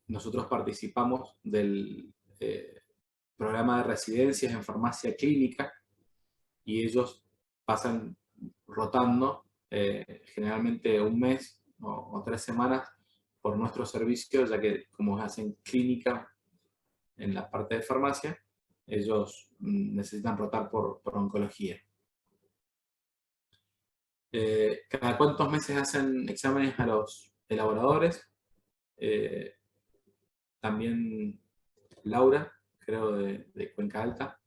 nosotros participamos del programa de residencias en farmacia clínica y ellos pasan rotando generalmente un mes o 3 semanas por nuestro servicio, ya que como hacen clínica en la parte de farmacia, ellos necesitan rotar por oncología. ¿Cada cuántos meses hacen exámenes a los elaboradores? También Laura, creo de Cuenca Alta.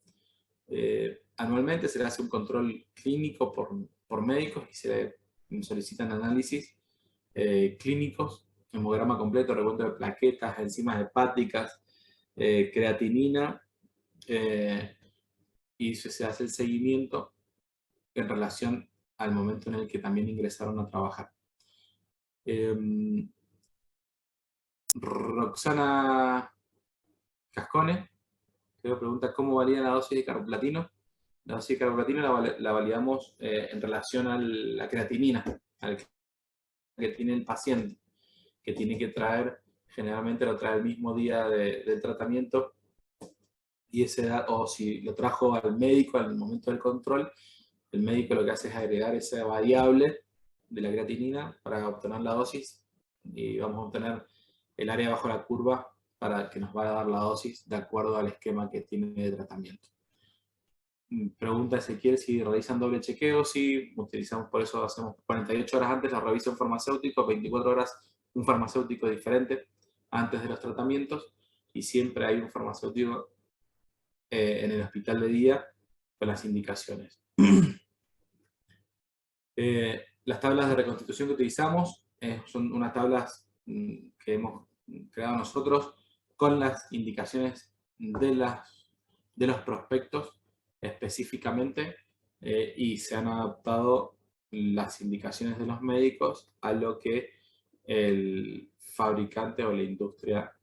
Anualmente se le hace un control clínico por médicos y se le solicitan análisis clínicos, hemograma completo, recuento de plaquetas, enzimas hepáticas, creatinina, y se hace el seguimiento en relación al momento en el que también ingresaron a trabajar. Roxana Cascone, creo, pregunta cómo varía la dosis de carboplatino. La dosis de carboplatino la validamos en relación a la creatinina, al que tiene el paciente, que tiene que traer, generalmente lo trae el mismo día del tratamiento, y o si lo trajo al médico al momento del control, el médico lo que hace es agregar esa variable de la creatinina para obtener la dosis, y vamos a obtener el área bajo la curva para que nos va a dar la dosis de acuerdo al esquema que tiene de tratamiento. Pregunta Ezequiel si realizan doble chequeo. Sí, utilizamos, por eso hacemos 48 horas antes la revisión farmacéutica, 24 horas un farmacéutico diferente antes de los tratamientos, y siempre hay un farmacéutico en el hospital de día con las indicaciones. Las tablas de reconstitución que utilizamos son unas tablas que hemos creado nosotros con las indicaciones de los prospectos específicamente, y se han adaptado las indicaciones de los médicos a lo que el fabricante o la industria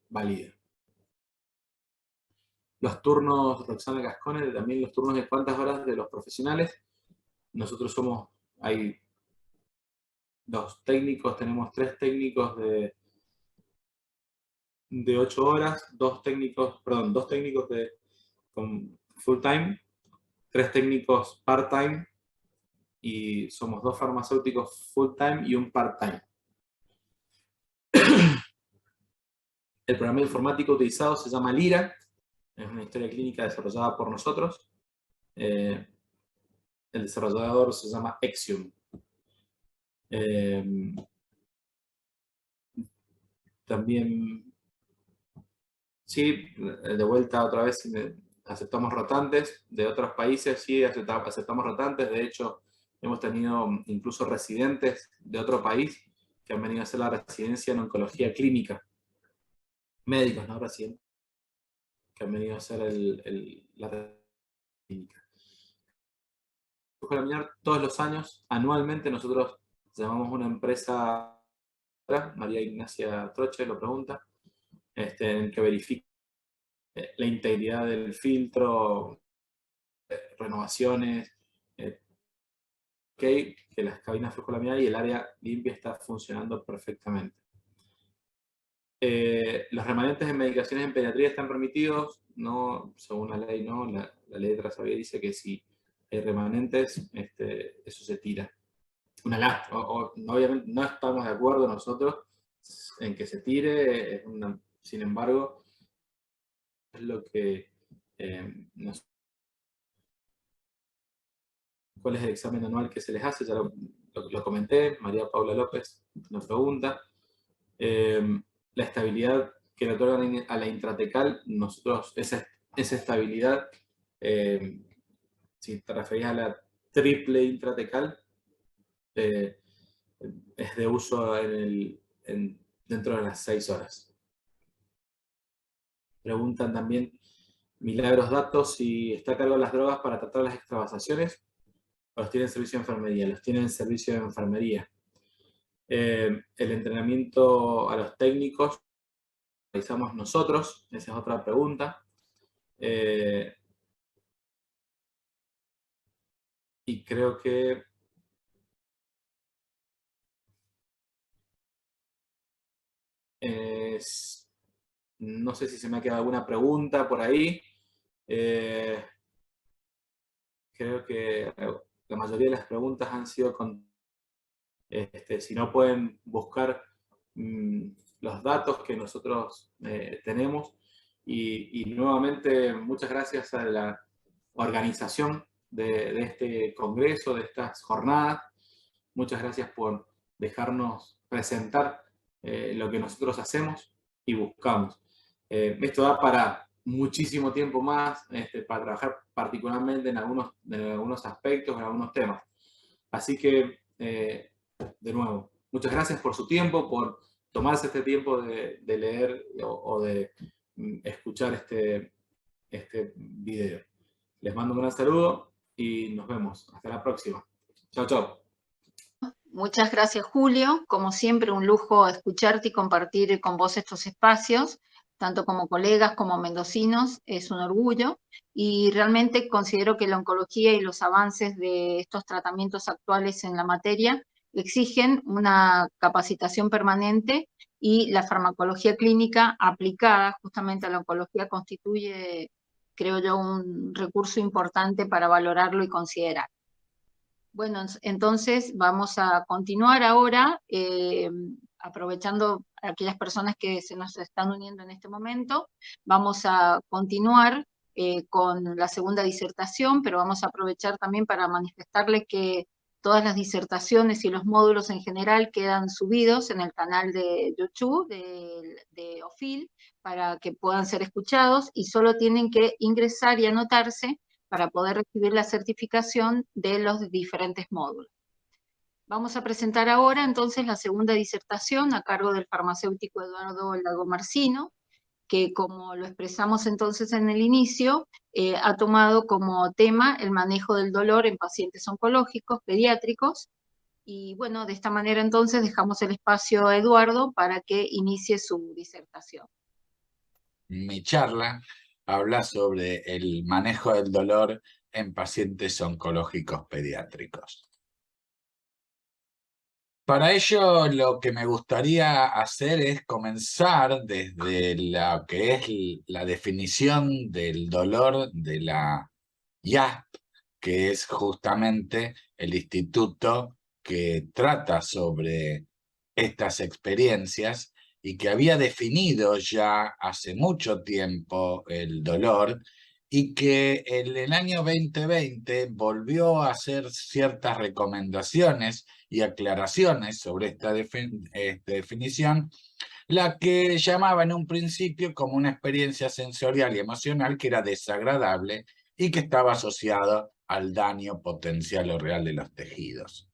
valida. Los turnos, Roxana Gascone, también los turnos de cuántas horas de los profesionales. Nosotros hay 2 técnicos, tenemos 3 técnicos de 8 horas, 2 técnicos con full time, 3 técnicos part time, y somos 2 farmacéuticos full time y un part time. El programa informático utilizado se llama Lira, es una historia clínica desarrollada por nosotros. El desarrollador se llama Exium. También, sí, de vuelta otra vez, aceptamos rotantes de otros países, sí, aceptamos rotantes. De hecho, hemos tenido incluso residentes de otro país que han venido a hacer la residencia en oncología clínica. Médicos, no residentes, que han venido a hacer la clínica. Todos los años, anualmente, nosotros llamamos una empresa, María Ignacia Troche lo pregunta, en que verifica la integridad del filtro, renovaciones, que las cabinas flujolaminares y el área limpia está funcionando perfectamente. Los remanentes de medicaciones en pediatría están permitidos, no, según la ley, no, la ley de trazabilidad dice que si hay remanentes, eso se tira. Una lástima, obviamente no estamos de acuerdo nosotros en que se tire, sin embargo, es lo que ¿cuál es el examen anual que se les hace? Ya lo comenté, María Paula López nos pregunta. La estabilidad que le otorgan a la intratecal, nosotros esa estabilidad si te referías a la triple intratecal, es de uso dentro de las 6 horas. Preguntan también Milagros Datos si está a cargo de las drogas para tratar las extravasaciones o los tiene en servicio de enfermería. Los tiene en servicio de enfermería. El entrenamiento a los técnicos realizamos nosotros, esa es otra pregunta. Y creo que no sé si se me ha quedado alguna pregunta por ahí. Creo que la mayoría de las preguntas han sido si no pueden buscar los datos que nosotros tenemos. Y nuevamente, muchas gracias a la organización de este congreso, de estas jornadas. Muchas gracias por dejarnos presentar lo que nosotros hacemos y buscamos. Esto da para muchísimo tiempo más, para trabajar particularmente en algunos aspectos, en algunos temas. Así que, de nuevo, muchas gracias por su tiempo, por tomarse este tiempo de leer o de escuchar este video. Les mando un gran saludo y nos vemos. Hasta la próxima. Chao, chao. Muchas gracias, Julio. Como siempre, un lujo escucharte y compartir con vos estos espacios, tanto como colegas como mendocinos, es un orgullo. Y realmente considero que la oncología y los avances de estos tratamientos actuales en la materia exigen una capacitación permanente, y la farmacología clínica aplicada justamente a la oncología constituye, creo yo, un recurso importante para valorarlo y considerar. Bueno, entonces vamos a continuar ahora, aprovechando a aquellas personas que se nos están uniendo en este momento. Vamos a continuar con la segunda disertación, pero vamos a aprovechar también para manifestarles que todas las disertaciones y los módulos en general quedan subidos en el canal de YouTube de OFIL para que puedan ser escuchados, y solo tienen que ingresar y anotarse para poder recibir la certificación de los diferentes módulos. Vamos a presentar ahora entonces la segunda disertación a cargo del farmacéutico Eduardo Lagomarsino, que, como lo expresamos entonces en el inicio, ha tomado como tema el manejo del dolor en pacientes oncológicos pediátricos. Y bueno, de esta manera entonces dejamos el espacio a Eduardo para que inicie su disertación. Mi charla habla sobre el manejo del dolor en pacientes oncológicos pediátricos. Para ello, lo que me gustaría hacer es comenzar desde lo que es la definición del dolor de la IASP, que es justamente el instituto que trata sobre estas experiencias y que había definido ya hace mucho tiempo el dolor, y que en el año 2020 volvió a hacer ciertas recomendaciones y aclaraciones sobre esta definición, la que llamaba en un principio como una experiencia sensorial y emocional que era desagradable y que estaba asociada al daño potencial o real de los tejidos.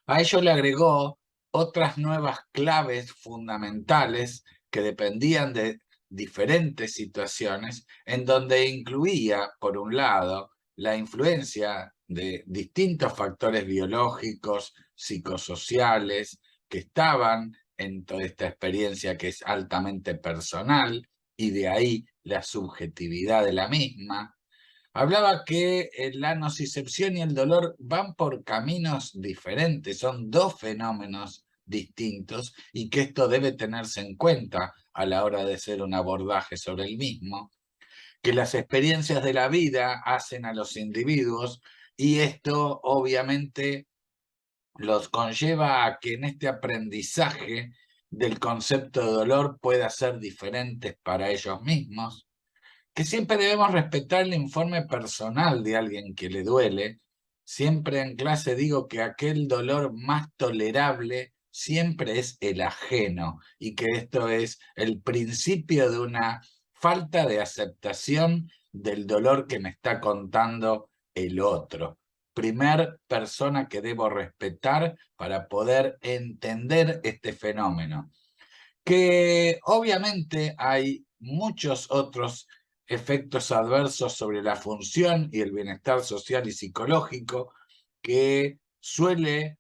A ello le agregó otras nuevas claves fundamentales que dependían de diferentes situaciones, en donde incluía, por un lado, la influencia de distintos factores biológicos, psicosociales, que estaban en toda esta experiencia que es altamente personal, y de ahí la subjetividad de la misma. Hablaba que la nocicepción y el dolor van por caminos diferentes, son dos fenómenos distintos, y que esto debe tenerse en cuenta a la hora de hacer un abordaje sobre el mismo, que las experiencias de la vida hacen a los individuos, y esto obviamente los conlleva a que en este aprendizaje del concepto de dolor pueda ser diferentes para ellos mismos, que siempre debemos respetar el informe personal de alguien que le duele. Siempre en clase digo que aquel dolor más tolerable siempre es el ajeno, y que esto es el principio de una falta de aceptación del dolor que me está contando el otro. Primer persona que debo respetar para poder entender este fenómeno. Que obviamente hay muchos otros efectos adversos sobre la función y el bienestar social y psicológico que suele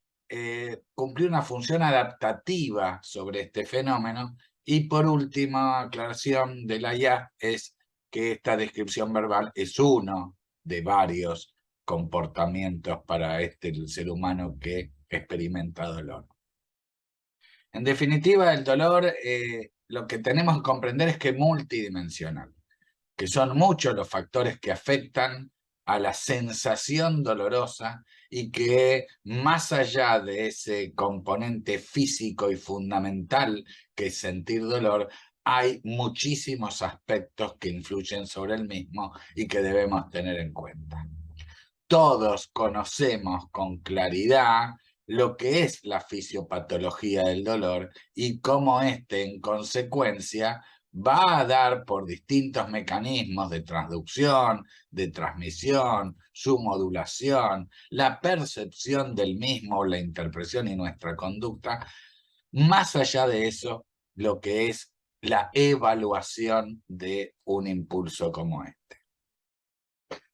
cumplir una función adaptativa sobre este fenómeno. Y por último, aclaración de la IA es que esta descripción verbal es uno de varios comportamientos para el ser humano que experimenta dolor. En definitiva, el dolor, lo que tenemos que comprender es que es multidimensional, que son muchos los factores que afectan a la sensación dolorosa y que más allá de ese componente físico y fundamental que es sentir dolor, hay muchísimos aspectos que influyen sobre el mismo y que debemos tener en cuenta. Todos conocemos con claridad lo que es la fisiopatología del dolor y cómo en consecuencia, va a dar por distintos mecanismos de transducción, de transmisión, su modulación, la percepción del mismo, la interpretación y nuestra conducta. Más allá de eso, lo que es la evaluación de un impulso como este.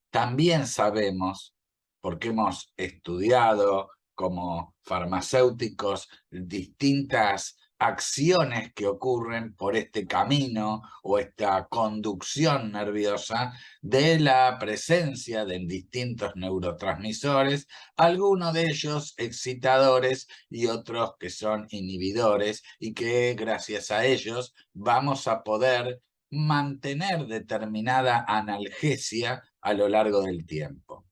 También sabemos, porque hemos estudiado como farmacéuticos distintas acciones que ocurren por este camino o esta conducción nerviosa de la presencia de distintos neurotransmisores, algunos de ellos excitadores y otros que son inhibidores y que gracias a ellos vamos a poder mantener determinada analgesia a lo largo del tiempo.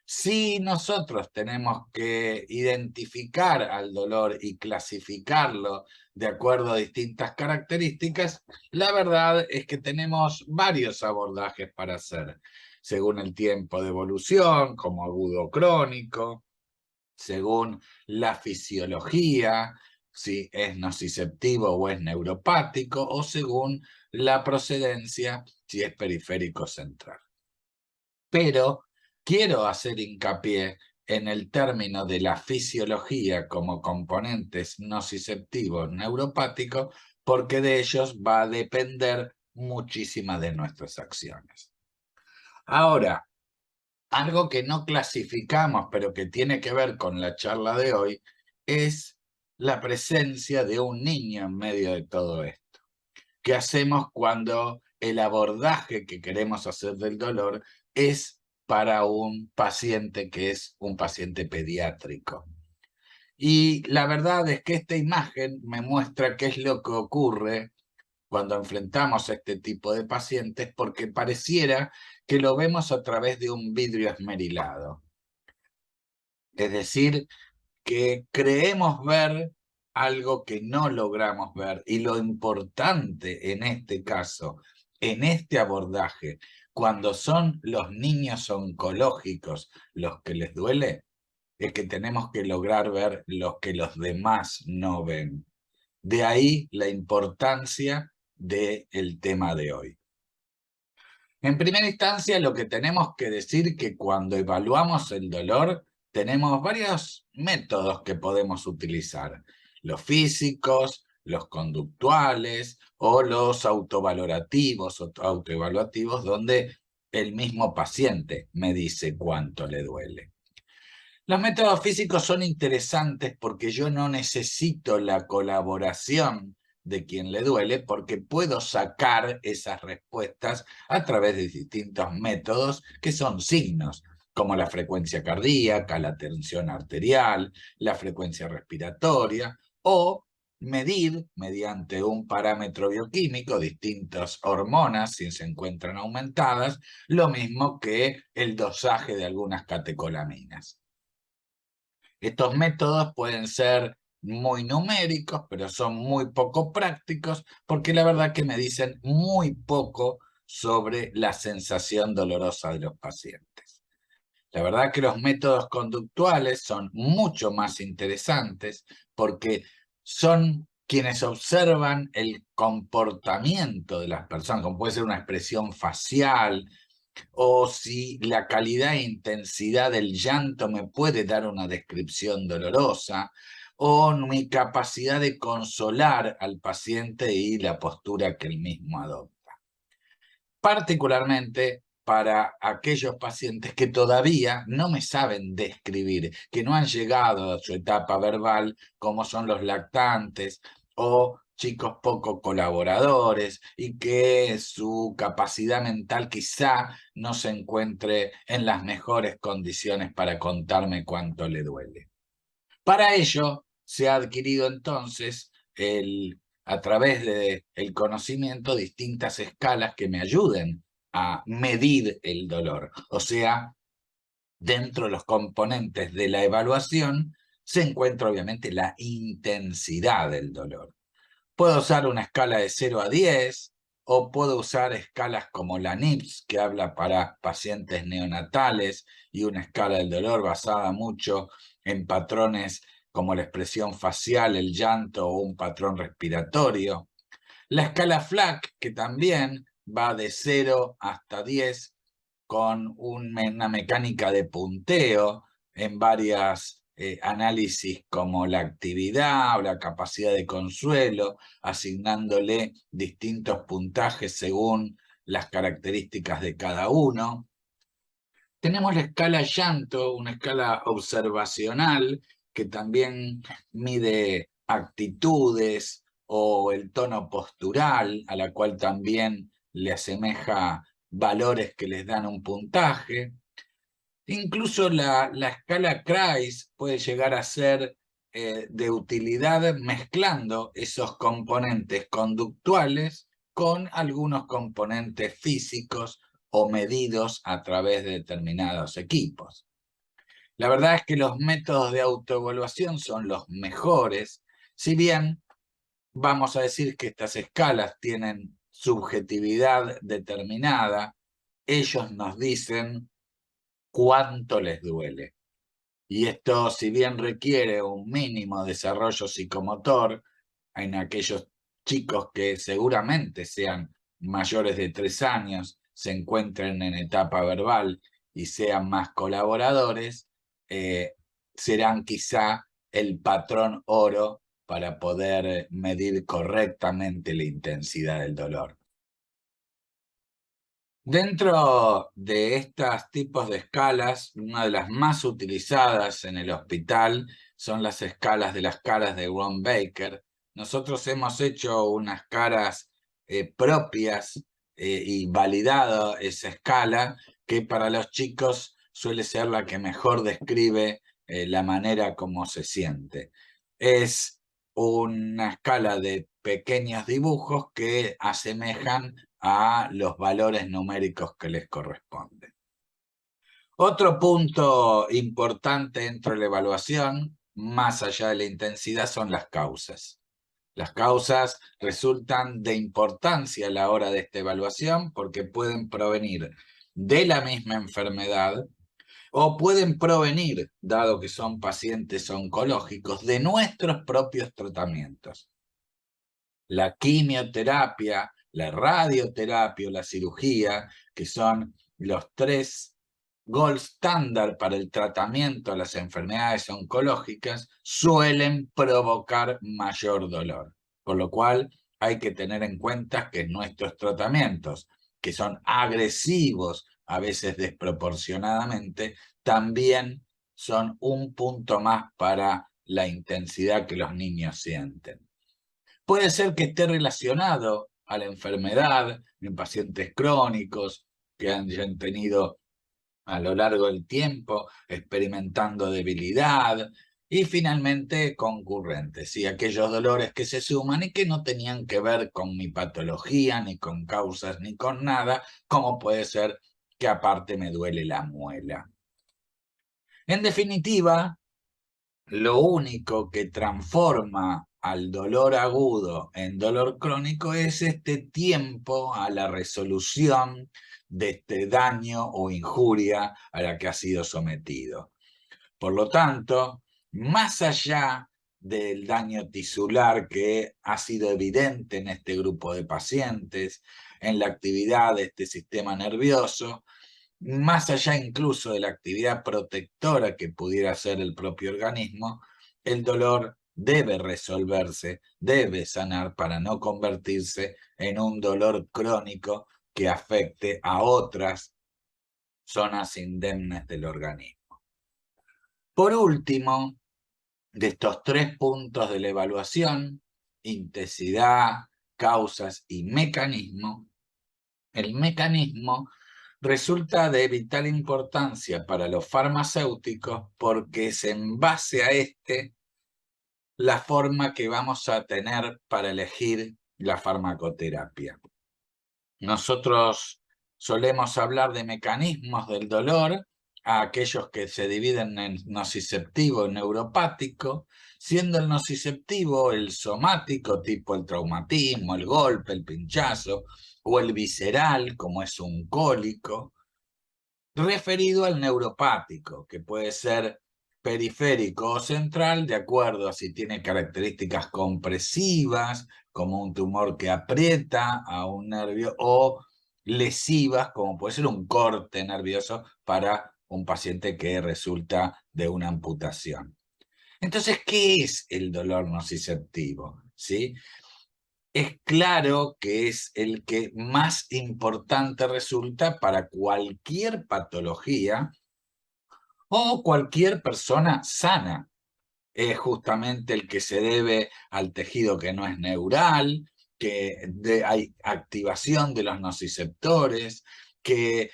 Si nosotros tenemos que identificar al dolor y clasificarlo de acuerdo a distintas características, la verdad es que tenemos varios abordajes para hacer, según el tiempo de evolución, como agudo o crónico, según la fisiología, si es nociceptivo o es neuropático, o según la procedencia, si es periférico central. Pero quiero hacer hincapié en el término de la fisiología como componentes nociceptivos neuropáticos, porque de ellos va a depender muchísimas de nuestras acciones. Ahora, algo que no clasificamos, pero que tiene que ver con la charla de hoy, es la presencia de un niño en medio de todo esto. ¿Qué hacemos cuando el abordaje que queremos hacer del dolor es para un paciente que es un paciente pediátrico? Y la verdad es que esta imagen me muestra qué es lo que ocurre cuando enfrentamos a este tipo de pacientes, porque pareciera que lo vemos a través de un vidrio esmerilado. Es decir, que creemos ver algo que no logramos ver. Y lo importante en este caso, en este abordaje, cuando son los niños oncológicos los que les duele, es que tenemos que lograr ver lo que los demás no ven. De ahí la importancia del tema de hoy. En primera instancia, lo que tenemos que decir que cuando evaluamos el dolor, tenemos varios métodos que podemos utilizar. Los físicos, los conductuales o los autovalorativos o autoevaluativos, donde el mismo paciente me dice cuánto le duele. Los métodos físicos son interesantes porque yo no necesito la colaboración de quien le duele, porque puedo sacar esas respuestas a través de distintos métodos que son signos, como la frecuencia cardíaca, la tensión arterial, la frecuencia respiratoria, o medir mediante un parámetro bioquímico distintas hormonas si se encuentran aumentadas, lo mismo que el dosaje de algunas catecolaminas. Estos métodos pueden ser muy numéricos, pero son muy poco prácticos, porque la verdad que me dicen muy poco sobre la sensación dolorosa de los pacientes. La verdad que los métodos conductuales son mucho más interesantes porque son quienes observan el comportamiento de las personas, como puede ser una expresión facial, o si la calidad e intensidad del llanto me puede dar una descripción dolorosa, o mi capacidad de consolar al paciente y la postura que él mismo adopta. Particularmente para aquellos pacientes que todavía no me saben describir, que no han llegado a su etapa verbal, como son los lactantes o chicos poco colaboradores y que su capacidad mental quizá no se encuentre en las mejores condiciones para contarme cuánto le duele. Para ello se ha adquirido entonces a través del conocimiento distintas escalas que me ayuden a medir el dolor. O sea, dentro de los componentes de la evaluación se encuentra obviamente la intensidad del dolor. Puedo usar una escala de 0 a 10 o puedo usar escalas como la NIPS, que habla para pacientes neonatales, y una escala del dolor basada mucho en patrones como la expresión facial, el llanto o un patrón respiratorio. La escala FLAC, que también va de 0 hasta 10 con una mecánica de punteo en varias análisis como la actividad o la capacidad de consuelo, asignándole distintos puntajes según las características de cada uno. Tenemos la escala llanto, una escala observacional que también mide actitudes o el tono postural, a la cual también le asemeja valores que les dan un puntaje. Incluso la escala CRAIS puede llegar a ser de utilidad mezclando esos componentes conductuales con algunos componentes físicos o medidos a través de determinados equipos. La verdad es que los métodos de autoevaluación son los mejores, si bien vamos a decir que estas escalas tienen subjetividad determinada, ellos nos dicen cuánto les duele. Y esto, si bien requiere un mínimo desarrollo psicomotor en aquellos chicos que seguramente sean mayores de 3 años, se encuentren en etapa verbal y sean más colaboradores, serán quizá el patrón oro para poder medir correctamente la intensidad del dolor. Dentro de estos tipos de escalas, una de las más utilizadas en el hospital son las escalas de las caras de Ron Baker. Nosotros hemos hecho unas caras propias y validado esa escala, que para los chicos suele ser la que mejor describe la manera como se siente. Es una escala de pequeños dibujos que asemejan a los valores numéricos que les corresponden. Otro punto importante dentro de la evaluación, más allá de la intensidad, son las causas. Las causas resultan de importancia a la hora de esta evaluación porque pueden provenir de la misma enfermedad o pueden provenir, dado que son pacientes oncológicos, de nuestros propios tratamientos. La quimioterapia, la radioterapia o la cirugía, que son los 3 gold standard para el tratamiento de las enfermedades oncológicas, suelen provocar mayor dolor. Por lo cual hay que tener en cuenta que nuestros tratamientos, que son agresivos, a veces desproporcionadamente, también son un punto más para la intensidad que los niños sienten. Puede ser que esté relacionado a la enfermedad en pacientes crónicos que hayan tenido a lo largo del tiempo experimentando debilidad y finalmente concurrentes, y aquellos dolores que se suman y que no tenían que ver con mi patología, ni con causas, ni con nada, como puede ser que aparte me duele la muela. En definitiva, lo único que transforma al dolor agudo en dolor crónico es este tiempo a la resolución de este daño o injuria a la que ha sido sometido. Por lo tanto, más allá del daño tisular que ha sido evidente en este grupo de pacientes, en la actividad de este sistema nervioso, más allá incluso de la actividad protectora que pudiera hacer el propio organismo, el dolor debe resolverse, debe sanar para no convertirse en un dolor crónico que afecte a otras zonas indemnes del organismo. Por último, de estos 3 puntos de la evaluación, intensidad, causas y mecanismo, el mecanismo resulta de vital importancia para los farmacéuticos porque es en base a la forma que vamos a tener para elegir la farmacoterapia. Nosotros solemos hablar de mecanismos del dolor a aquellos que se dividen en nociceptivo y neuropático, siendo el nociceptivo el somático, tipo el traumatismo, el golpe, el pinchazo, o el visceral, como es un cólico, referido al neuropático, que puede ser periférico o central, de acuerdo a si tiene características compresivas, como un tumor que aprieta a un nervio, o lesivas, como puede ser un corte nervioso para un paciente que resulta de una amputación. Entonces, ¿qué es el dolor nociceptivo? ¿Sí? Es claro que es el que más importante resulta para cualquier patología o cualquier persona sana. Es justamente el que se debe al tejido que no es neural, que hay activación de los nociceptores, que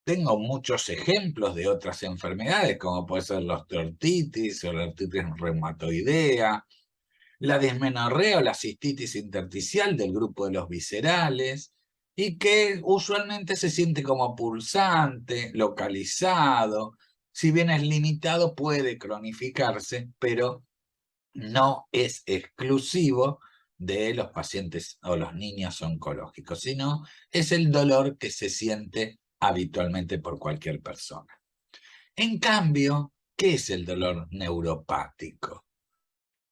tengo muchos ejemplos de otras enfermedades, como puede ser la osteoartritis o la artritis reumatoidea, la dismenorrea o la cistitis intersticial del grupo de los viscerales, y que usualmente se siente como pulsante, localizado. Si bien es limitado, puede cronificarse, pero no es exclusivo de los pacientes o los niños oncológicos, sino es el dolor que se siente habitualmente por cualquier persona. En cambio, ¿qué es el dolor neuropático?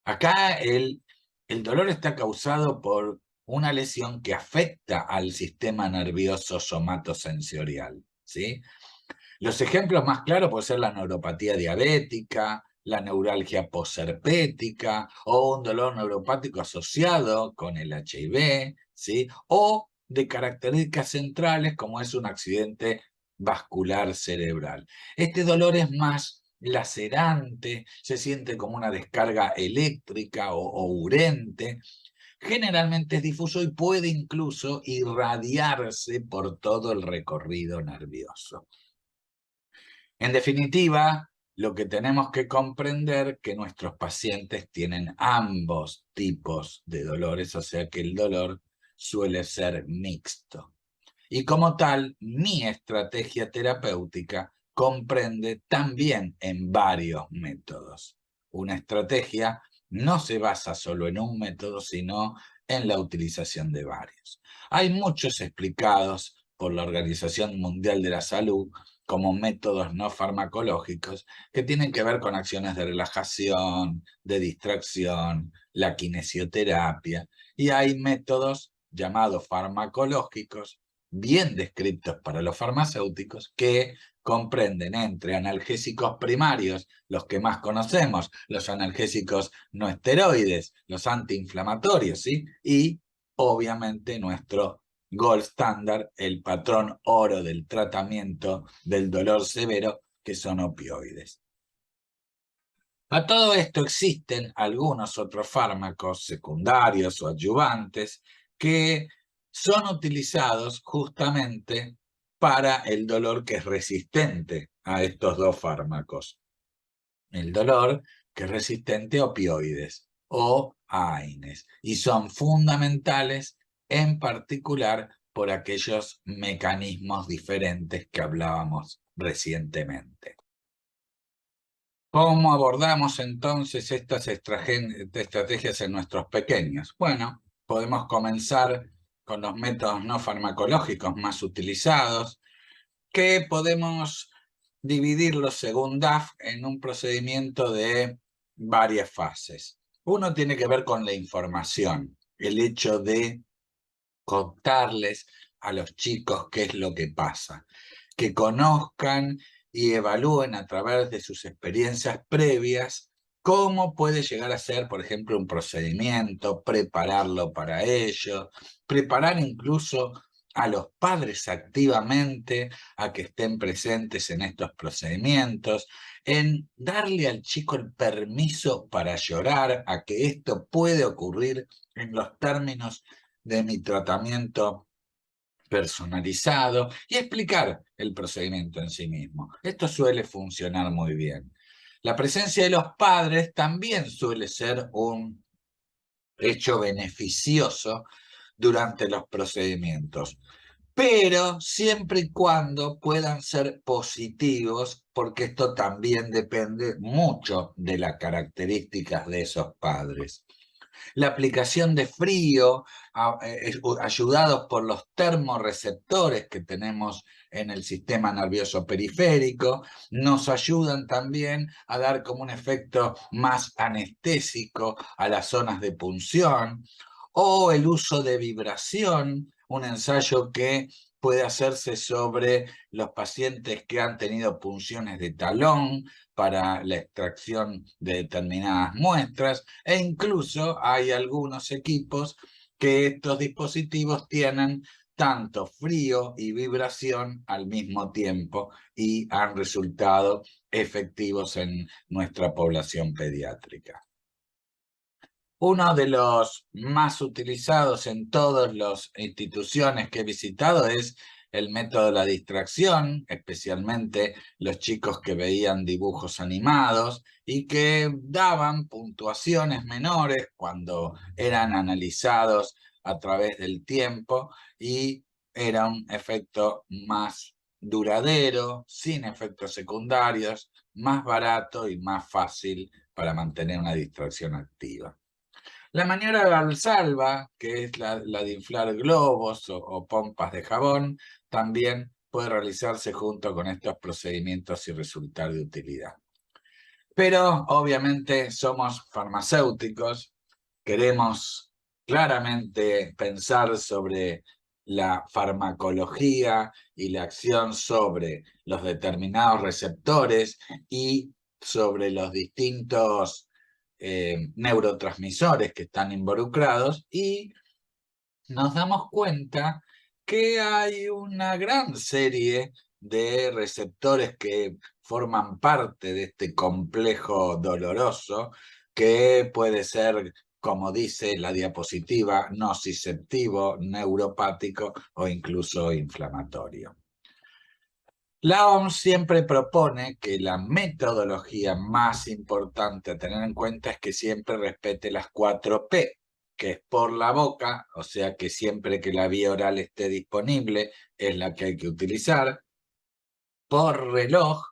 Acá el dolor está causado por una lesión que afecta al sistema nervioso somatosensorial, ¿sí? Los ejemplos más claros pueden ser la neuropatía diabética, la neuralgia posherpética o un dolor neuropático asociado con el HIV, ¿sí? O de características centrales como es un accidente vascular cerebral. Este dolor es más lacerante, se siente como una descarga eléctrica o urente. Generalmente es difuso y puede incluso irradiarse por todo el recorrido nervioso. En definitiva, lo que tenemos que comprender es que nuestros pacientes tienen ambos tipos de dolores, o sea que el dolor suele ser mixto. Y como tal, mi estrategia terapéutica comprende también en varios métodos. Una estrategia no se basa solo en un método, sino en la utilización de varios. Hay muchos explicados por la Organización Mundial de la Salud como métodos no farmacológicos que tienen que ver con acciones de relajación, de distracción, la kinesioterapia, y hay métodos llamados farmacológicos bien descritos para los farmacéuticos que comprenden entre analgésicos primarios, los que más conocemos, los analgésicos no esteroides, los antiinflamatorios, ¿sí? Y obviamente nuestro gold standard, el patrón oro del tratamiento del dolor severo, que son opioides. A todo esto existen algunos otros fármacos secundarios o adyuvantes que son utilizados justamente para el dolor que es resistente a estos dos fármacos. El dolor que es resistente a opioides o a AINES, y son fundamentales en particular por aquellos mecanismos diferentes que hablábamos recientemente. ¿Cómo abordamos entonces estas estrategias en nuestros pequeños? Bueno, podemos comenzar con los métodos no farmacológicos más utilizados, que podemos dividirlos según DAF en un procedimiento de varias fases. Uno tiene que ver con la información, el hecho de contarles a los chicos qué es lo que pasa. que conozcan y evalúen a través de sus experiencias previas cómo puede llegar a ser, por ejemplo, un procedimiento, prepararlo para ello, preparar incluso a los padres activamente a que estén presentes en estos procedimientos, en darle al chico el permiso para llorar, a que esto puede ocurrir en los términos de mi tratamiento personalizado y explicar el procedimiento en sí mismo. Esto suele funcionar muy bien. La presencia de los padres también suele ser un hecho beneficioso durante los procedimientos, pero siempre y cuando puedan ser positivos, porque esto también depende mucho de las características de esos padres. La aplicación de frío, ayudados por los termorreceptores que tenemos en el sistema nervioso periférico, nos ayudan también a dar como un efecto más anestésico a las zonas de punción, o el uso de vibración, un ensayo que puede hacerse sobre los pacientes que han tenido punciones de talón para la extracción de determinadas muestras, e incluso hay algunos equipos que estos dispositivos tienen tanto frío y vibración al mismo tiempo y han resultado efectivos en nuestra población pediátrica. Uno de los más utilizados en todas las instituciones que he visitado es el método de la distracción, especialmente los chicos que veían dibujos animados y que daban puntuaciones menores cuando eran analizados a través del tiempo, y era un efecto más duradero, sin efectos secundarios, más barato y más fácil para mantener una distracción activa. La maniobra de Valsalva, que es la de inflar globos o pompas de jabón, también puede realizarse junto con estos procedimientos y resultar de utilidad. Pero obviamente somos farmacéuticos, queremos claramente pensar sobre la farmacología y la acción sobre los determinados receptores y sobre los distintos neurotransmisores que están involucrados, y nos damos cuenta que hay una gran serie de receptores que forman parte de este complejo doloroso, que puede ser, como dice la diapositiva, nociceptivo, neuropático o incluso inflamatorio. La OMS siempre propone que la metodología más importante a tener en cuenta es que siempre respete las 4P, que es por la boca, o sea que siempre que la vía oral esté disponible es la que hay que utilizar; por reloj,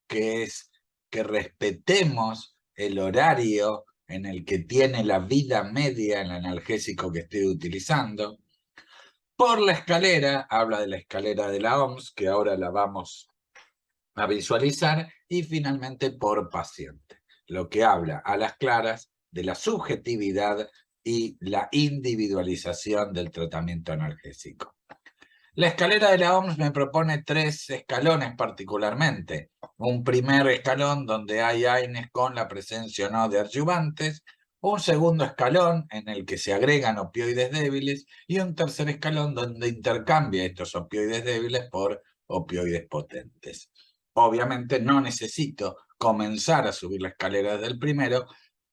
que es que respetemos el horario en el que tiene la vida media el analgésico que estoy utilizando; por la escalera, habla de la escalera de la OMS, que ahora la vamos a visualizar; y finalmente por paciente, lo que habla a las claras de la subjetividad y la individualización del tratamiento analgésico. La escalera de la OMS me propone 3 escalones particularmente. Un primer escalón donde hay AINES con la presencia o no de adyuvantes, un segundo escalón en el que se agregan opioides débiles, y un tercer escalón donde intercambia estos opioides débiles por opioides potentes. Obviamente no necesito comenzar a subir la escalera desde el primero,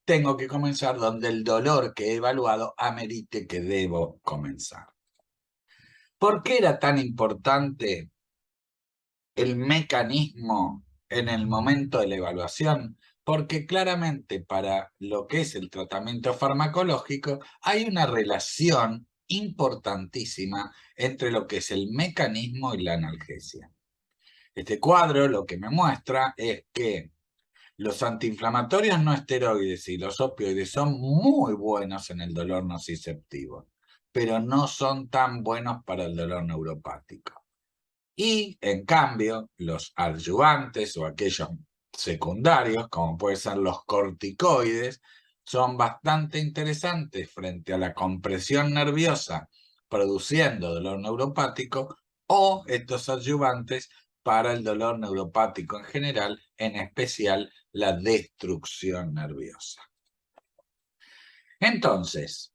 tengo que comenzar donde el dolor que he evaluado amerite que debo comenzar. ¿Por qué era tan importante el mecanismo en el momento de la evaluación? Porque claramente para lo que es el tratamiento farmacológico hay una relación importantísima entre lo que es el mecanismo y la analgesia. Este cuadro lo que me muestra es que los antiinflamatorios no esteroides y los opioides son muy buenos en el dolor nociceptivo, pero no son tan buenos para el dolor neuropático. Y, en cambio, los adyuvantes o aquellos secundarios, como pueden ser los corticoides, son bastante interesantes frente a la compresión nerviosa produciendo dolor neuropático, o estos adyuvantes para el dolor neuropático en general, en especial la destrucción nerviosa. Entonces,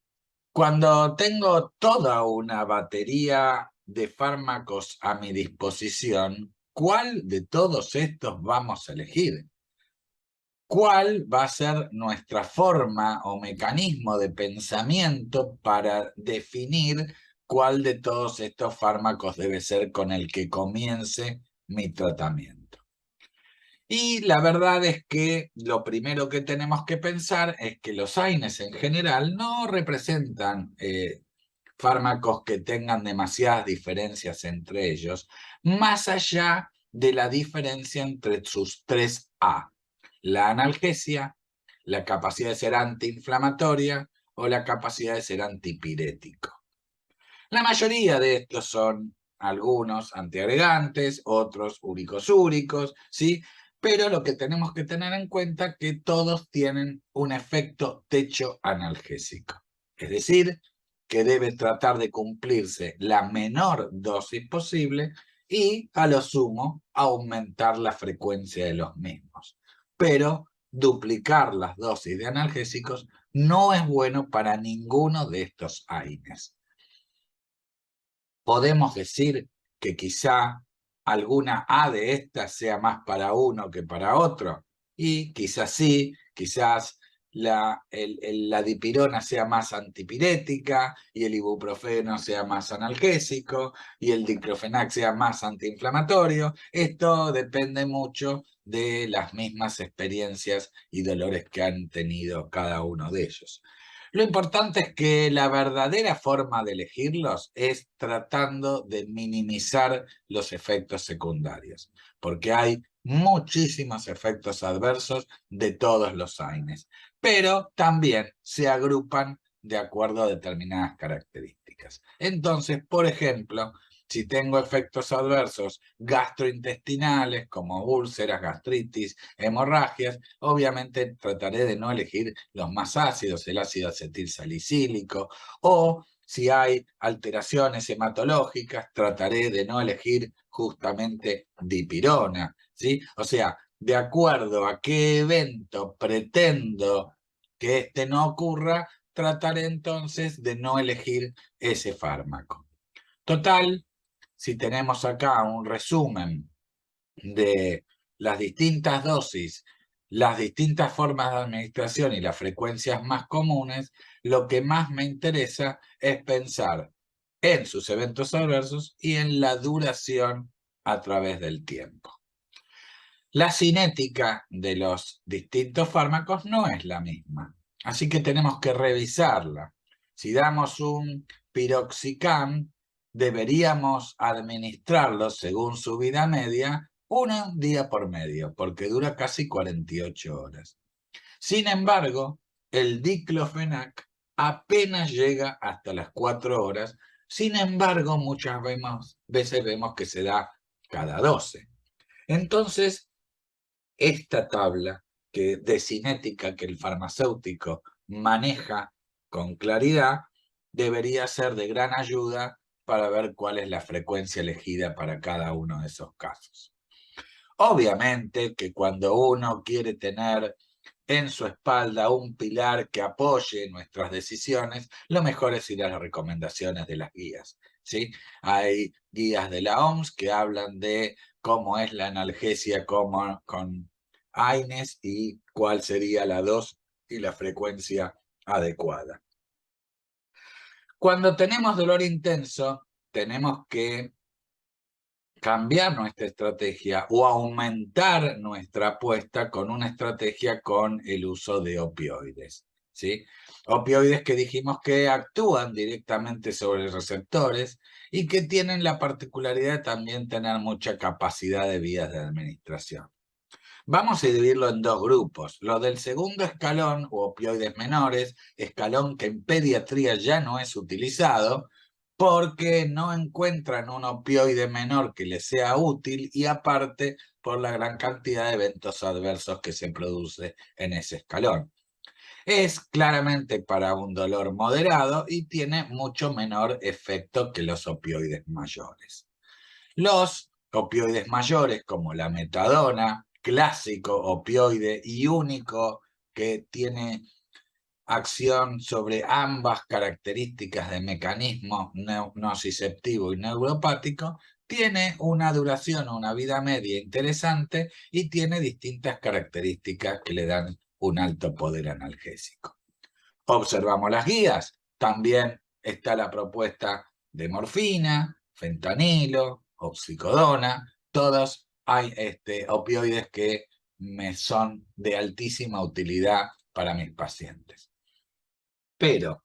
cuando tengo toda una batería de fármacos a mi disposición, ¿cuál de todos estos vamos a elegir? ¿Cuál va a ser nuestra forma o mecanismo de pensamiento para definir cuál de todos estos fármacos debe ser con el que comience mi tratamiento? Y la verdad es que lo primero que tenemos que pensar es que los AINES en general no representan fármacos que tengan demasiadas diferencias entre ellos, más allá de la diferencia entre sus 3A, la analgesia, la capacidad de ser antiinflamatoria o la capacidad de ser antipirético. La mayoría de estos son algunos antiagregantes, otros úricos úricos, ¿sí? Pero lo que tenemos que tener en cuenta es que todos tienen un efecto techo analgésico. Es decir, que debe tratar de cumplirse la menor dosis posible y, a lo sumo, aumentar la frecuencia de los mismos. Pero duplicar las dosis de analgésicos no es bueno para ninguno de estos AINES. Podemos decir que quizá alguna A de estas sea más para uno que para otro, y quizás sí, quizás la dipirona sea más antipirética y el ibuprofeno sea más analgésico y el diclofenac sea más antiinflamatorio. Esto depende mucho de las mismas experiencias y dolores que han tenido cada uno de ellos. Lo importante es que la verdadera forma de elegirlos es tratando de minimizar los efectos secundarios, porque hay muchísimos efectos adversos de todos los AINES, pero también se agrupan de acuerdo a determinadas características. Entonces, por ejemplo, si tengo efectos adversos gastrointestinales como úlceras, gastritis, hemorragias, obviamente trataré de no elegir los más ácidos, el ácido acetilsalicílico, o si hay alteraciones hematológicas, trataré de no elegir justamente dipirona, ¿sí? O sea, de acuerdo a qué evento pretendo que este no ocurra, trataré entonces de no elegir ese fármaco. Total, si tenemos acá un resumen de las distintas dosis, las distintas formas de administración y las frecuencias más comunes, lo que más me interesa es pensar en sus eventos adversos y en la duración a través del tiempo. La cinética de los distintos fármacos no es la misma, así que tenemos que revisarla. Si damos un piroxicam, deberíamos administrarlo según su vida media un día por medio, porque dura casi 48 horas. Sin embargo, el diclofenac apenas llega hasta las 4 horas. Sin embargo, muchas veces vemos que se da cada 12. Entonces, esta tabla de cinética que el farmacéutico maneja con claridad debería ser de gran ayuda para ver cuál es la frecuencia elegida para cada uno de esos casos. Obviamente que cuando uno quiere tener en su espalda un pilar que apoye nuestras decisiones, lo mejor es ir a las recomendaciones de las guías, ¿sí? Hay guías de la OMS que hablan de cómo es la analgesia con AINES y cuál sería la dosis y la frecuencia adecuada. Cuando tenemos dolor intenso, tenemos que cambiar nuestra estrategia o aumentar nuestra apuesta con una estrategia con el uso de opioides, ¿sí? Opioides que dijimos que actúan directamente sobre receptores y que tienen la particularidad de también tener mucha capacidad de vías de administración. Vamos a dividirlo en dos grupos. Lo del segundo escalón, o opioides menores, escalón que en pediatría ya no es utilizado, porque no encuentran un opioide menor que les sea útil y aparte por la gran cantidad de eventos adversos que se produce en ese escalón. Es claramente para un dolor moderado y tiene mucho menor efecto que los opioides mayores. Los opioides mayores como la metadona, clásico opioide y único que tiene acción sobre ambas características de mecanismo nociceptivo y neuropático, tiene una duración o una vida media interesante y tiene distintas características que le dan un alto poder analgésico. Observamos las guías, también está la propuesta de morfina, fentanilo, oxicodona, todos hay opioides que me son de altísima utilidad para mis pacientes. Pero,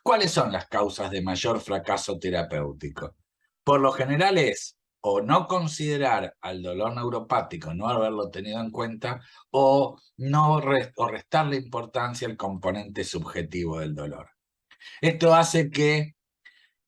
¿cuáles son las causas de mayor fracaso terapéutico? Por lo general es o no considerar al dolor neuropático, no haberlo tenido en cuenta, o restarle importancia al componente subjetivo del dolor. Esto hace que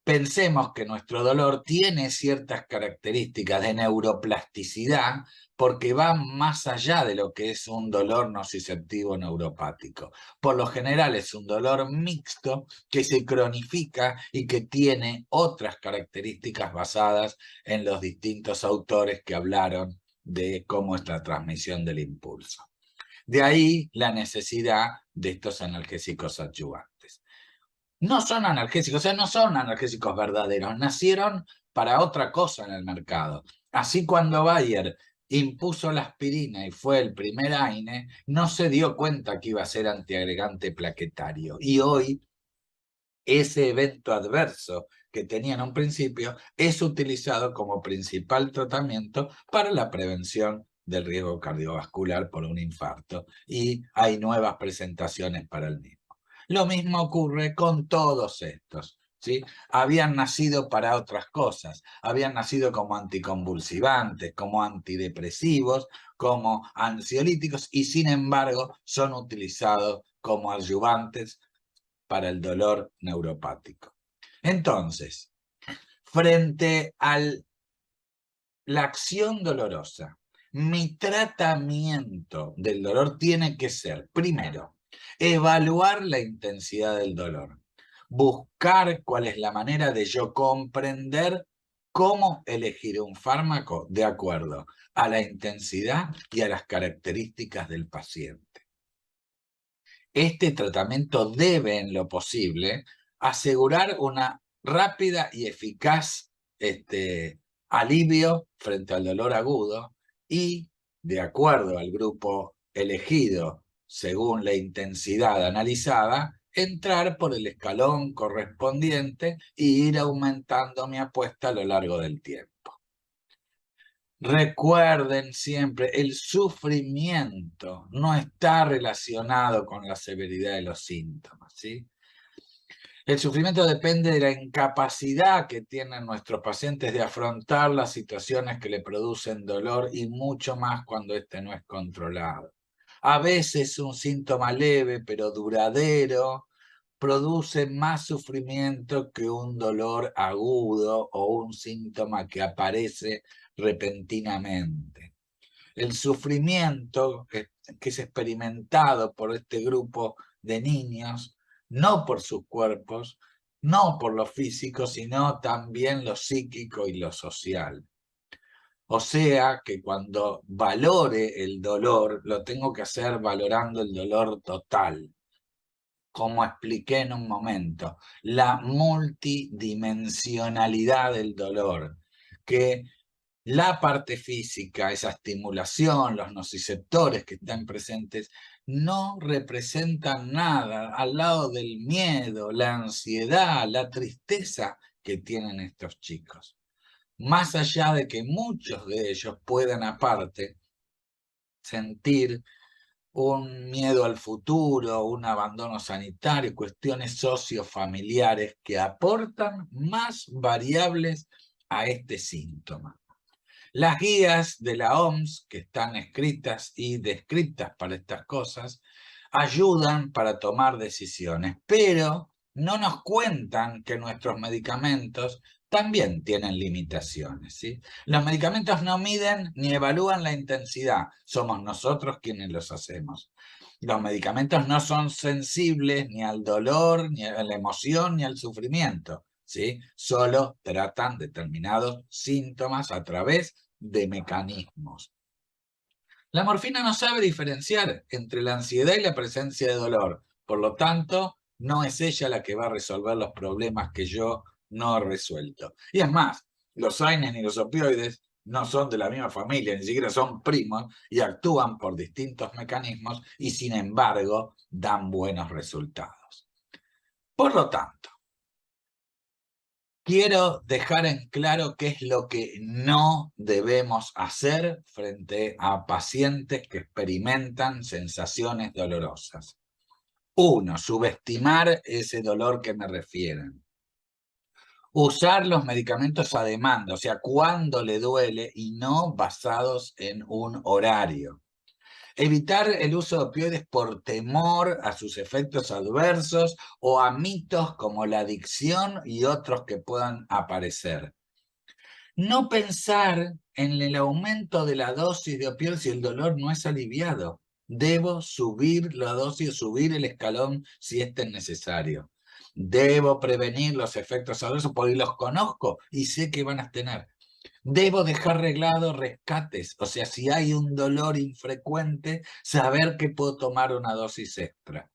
pensemos que nuestro dolor tiene ciertas características de neuroplasticidad porque va más allá de lo que es un dolor nociceptivo neuropático. Por lo general es un dolor mixto que se cronifica y que tiene otras características basadas en los distintos autores que hablaron de cómo es la transmisión del impulso. De ahí la necesidad de estos analgésicos adyuvantes. No son analgésicos, o sea, no son analgésicos verdaderos, nacieron para otra cosa en el mercado. Así cuando Bayer impuso la aspirina y fue el primer AINE, no se dio cuenta que iba a ser antiagregante plaquetario. Y hoy ese evento adverso que tenía en un principio es utilizado como principal tratamiento para la prevención del riesgo cardiovascular por un infarto. Y hay nuevas presentaciones para el mismo. Lo mismo ocurre con todos estos, ¿sí? Habían nacido para otras cosas, habían nacido como anticonvulsivantes, como antidepresivos, como ansiolíticos y sin embargo son utilizados como adyuvantes para el dolor neuropático. Entonces, frente a la acción dolorosa, mi tratamiento del dolor tiene que ser, primero, evaluar la intensidad del dolor, buscar cuál es la manera de yo comprender cómo elegir un fármaco de acuerdo a la intensidad y a las características del paciente. Este tratamiento debe, en lo posible, asegurar una rápida y eficaz alivio frente al dolor agudo y, de acuerdo al grupo elegido según la intensidad analizada, entrar por el escalón correspondiente e ir aumentando mi apuesta a lo largo del tiempo. Recuerden siempre, el sufrimiento no está relacionado con la severidad de los síntomas, ¿sí? El sufrimiento depende de la incapacidad que tienen nuestros pacientes de afrontar las situaciones que le producen dolor y mucho más cuando este no es controlado. A veces un síntoma leve pero duradero produce más sufrimiento que un dolor agudo o un síntoma que aparece repentinamente. El sufrimiento que es experimentado por este grupo de niños, no por sus cuerpos, no por lo físico, sino también lo psíquico y lo social. O sea que cuando valore el dolor, lo tengo que hacer valorando el dolor total. Como expliqué en un momento, la multidimensionalidad del dolor, que la parte física, esa estimulación, los nociceptores que están presentes, no representan nada al lado del miedo, la ansiedad, la tristeza que tienen estos chicos. Más allá de que muchos de ellos puedan aparte sentir un miedo al futuro, un abandono sanitario, cuestiones sociofamiliares que aportan más variables a este síntoma. Las guías de la OMS, que están escritas y descritas para estas cosas, ayudan para tomar decisiones, pero no nos cuentan que nuestros medicamentos también tienen limitaciones, ¿sí? Los medicamentos no miden ni evalúan la intensidad, somos nosotros quienes los hacemos. Los medicamentos no son sensibles ni al dolor, ni a la emoción, ni al sufrimiento, ¿sí? Solo tratan determinados síntomas a través de mecanismos. La morfina no sabe diferenciar entre la ansiedad y la presencia de dolor. Por lo tanto, no es ella la que va a resolver los problemas que yo no he resuelto. Y es más, los AINES ni los opioides no son de la misma familia, ni siquiera son primos, y actúan por distintos mecanismos y sin embargo dan buenos resultados. Por lo tanto, quiero dejar en claro qué es lo que no debemos hacer frente a pacientes que experimentan sensaciones dolorosas. 1. Subestimar ese dolor que me refieren. Usar los medicamentos a demanda, o sea, cuando le duele y no basados en un horario. Evitar el uso de opioides por temor a sus efectos adversos o a mitos como la adicción y otros que puedan aparecer. No pensar en el aumento de la dosis de opioides si el dolor no es aliviado. Debo subir la dosis, subir el escalón si este es necesario. Debo prevenir los efectos adversos porque los conozco y sé que van a tener. Debo dejar reglados rescates, o sea, si hay un dolor infrecuente, saber que puedo tomar una dosis extra.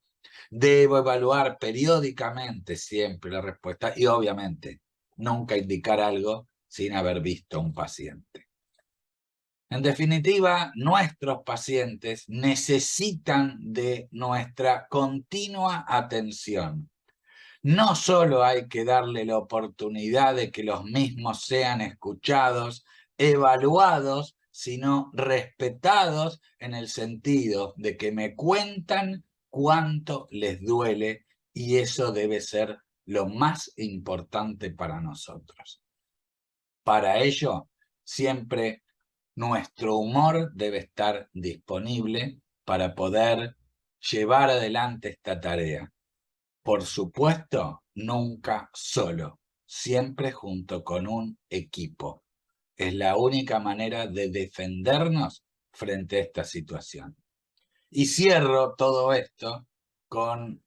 Debo evaluar periódicamente siempre la respuesta y obviamente nunca indicar algo sin haber visto a un paciente. En definitiva, nuestros pacientes necesitan de nuestra continua atención. No solo hay que darle la oportunidad de que los mismos sean escuchados, evaluados, sino respetados en el sentido de que me cuentan cuánto les duele y eso debe ser lo más importante para nosotros. Para ello, siempre nuestro humor debe estar disponible para poder llevar adelante esta tarea. Por supuesto, nunca solo, siempre junto con un equipo. Es la única manera de defendernos frente a esta situación. Y cierro todo esto con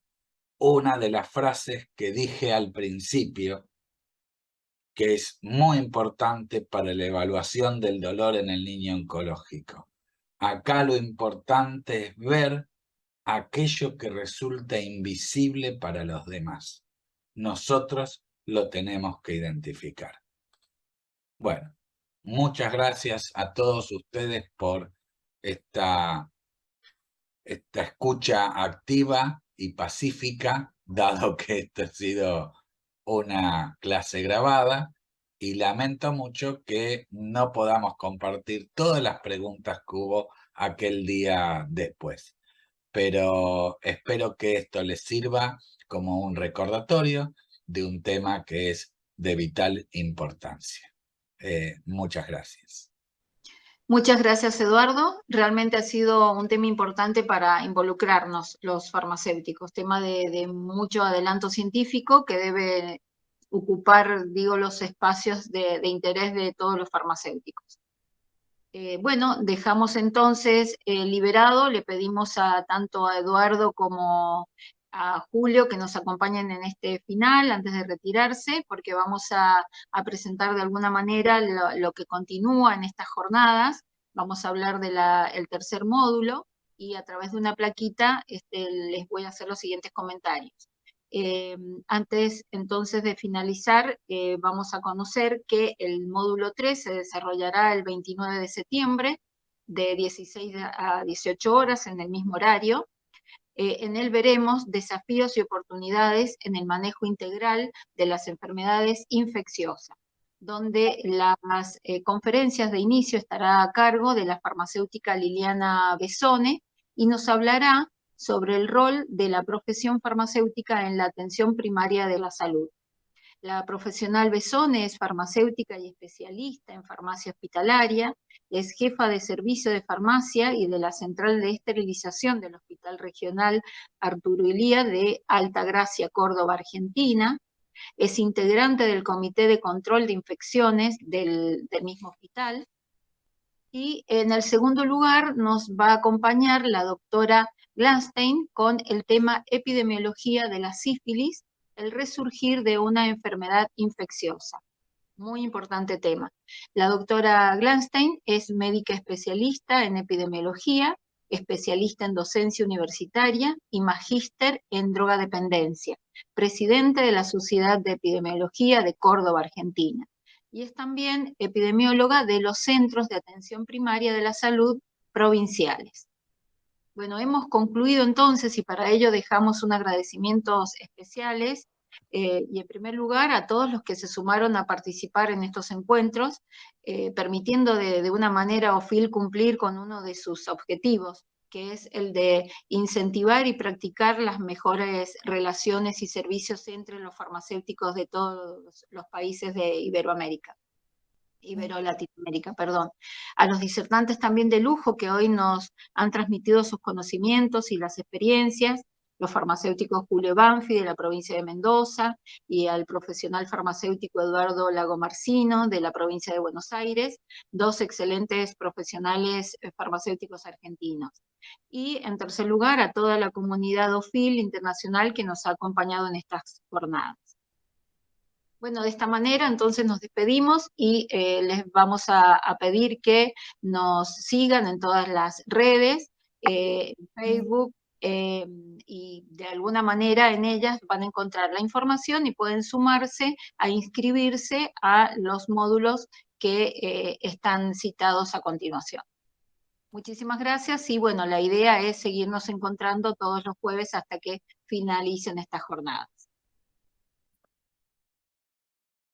una de las frases que dije al principio, que es muy importante para la evaluación del dolor en el niño oncológico. Acá lo importante es ver aquello que resulta invisible para los demás. Nosotros lo tenemos que identificar. Bueno, muchas gracias a todos ustedes por esta escucha activa y pacífica, dado que esto ha sido una clase grabada, y lamento mucho que no podamos compartir todas las preguntas que hubo aquel día después. Pero espero que esto les sirva como un recordatorio de un tema que es de vital importancia. Muchas gracias. Muchas gracias, Eduardo. Realmente ha sido un tema importante para involucrarnos los farmacéuticos, tema de mucho adelanto científico que debe ocupar, digo, los espacios de interés de todos los farmacéuticos. Bueno, dejamos entonces liberado, le pedimos tanto a Eduardo como a Julio que nos acompañen en este final antes de retirarse, porque vamos a presentar de alguna manera lo que continúa en estas jornadas. Vamos a hablar del tercer módulo y a través de una plaquita les voy a hacer los siguientes comentarios. Antes entonces de finalizar, vamos a conocer que el módulo 3 se desarrollará el 29 de septiembre de 16 a 18 horas en el mismo horario. En él veremos desafíos y oportunidades en el manejo integral de las enfermedades infecciosas, donde las conferencias de inicio estará a cargo de la farmacéutica Liliana Besone y nos hablará sobre el rol de la profesión farmacéutica en la atención primaria de la salud. La profesional Besone es farmacéutica y especialista en farmacia hospitalaria, es jefa de servicio de farmacia y de la central de esterilización del Hospital Regional Arturo Illia de Altagracia, Córdoba, Argentina. Es integrante del Comité de Control de Infecciones del mismo hospital. Y en el segundo lugar nos va a acompañar la doctora Glanstein con el tema epidemiología de la sífilis, el resurgir de una enfermedad infecciosa. Muy importante tema. La doctora Glanstein es médica especialista en epidemiología, especialista en docencia universitaria y magíster en drogadependencia, presidente de la Sociedad de Epidemiología de Córdoba, Argentina. Y es también epidemióloga de los Centros de Atención Primaria de la Salud provinciales. Bueno, hemos concluido entonces y para ello dejamos un agradecimientos especiales y en primer lugar a todos los que se sumaron a participar en estos encuentros, permitiendo de una manera OFIL cumplir con uno de sus objetivos, que es el de incentivar y practicar las mejores relaciones y servicios entre los farmacéuticos de todos los países de Ibero-Latinoamérica, perdón. A los disertantes también de lujo que hoy nos han transmitido sus conocimientos y las experiencias, los farmacéuticos Julio Banfi de la provincia de Mendoza y al profesional farmacéutico Eduardo Lagomarcino de la provincia de Buenos Aires, dos excelentes profesionales farmacéuticos argentinos. Y en tercer lugar a toda la comunidad OFIL internacional que nos ha acompañado en estas jornadas. Bueno, de esta manera entonces nos despedimos y les vamos a pedir que nos sigan en todas las redes, en Facebook, y de alguna manera en ellas van a encontrar la información y pueden sumarse a inscribirse a los módulos que están citados a continuación. Muchísimas gracias y bueno, la idea es seguirnos encontrando todos los jueves hasta que finalicen esta jornada.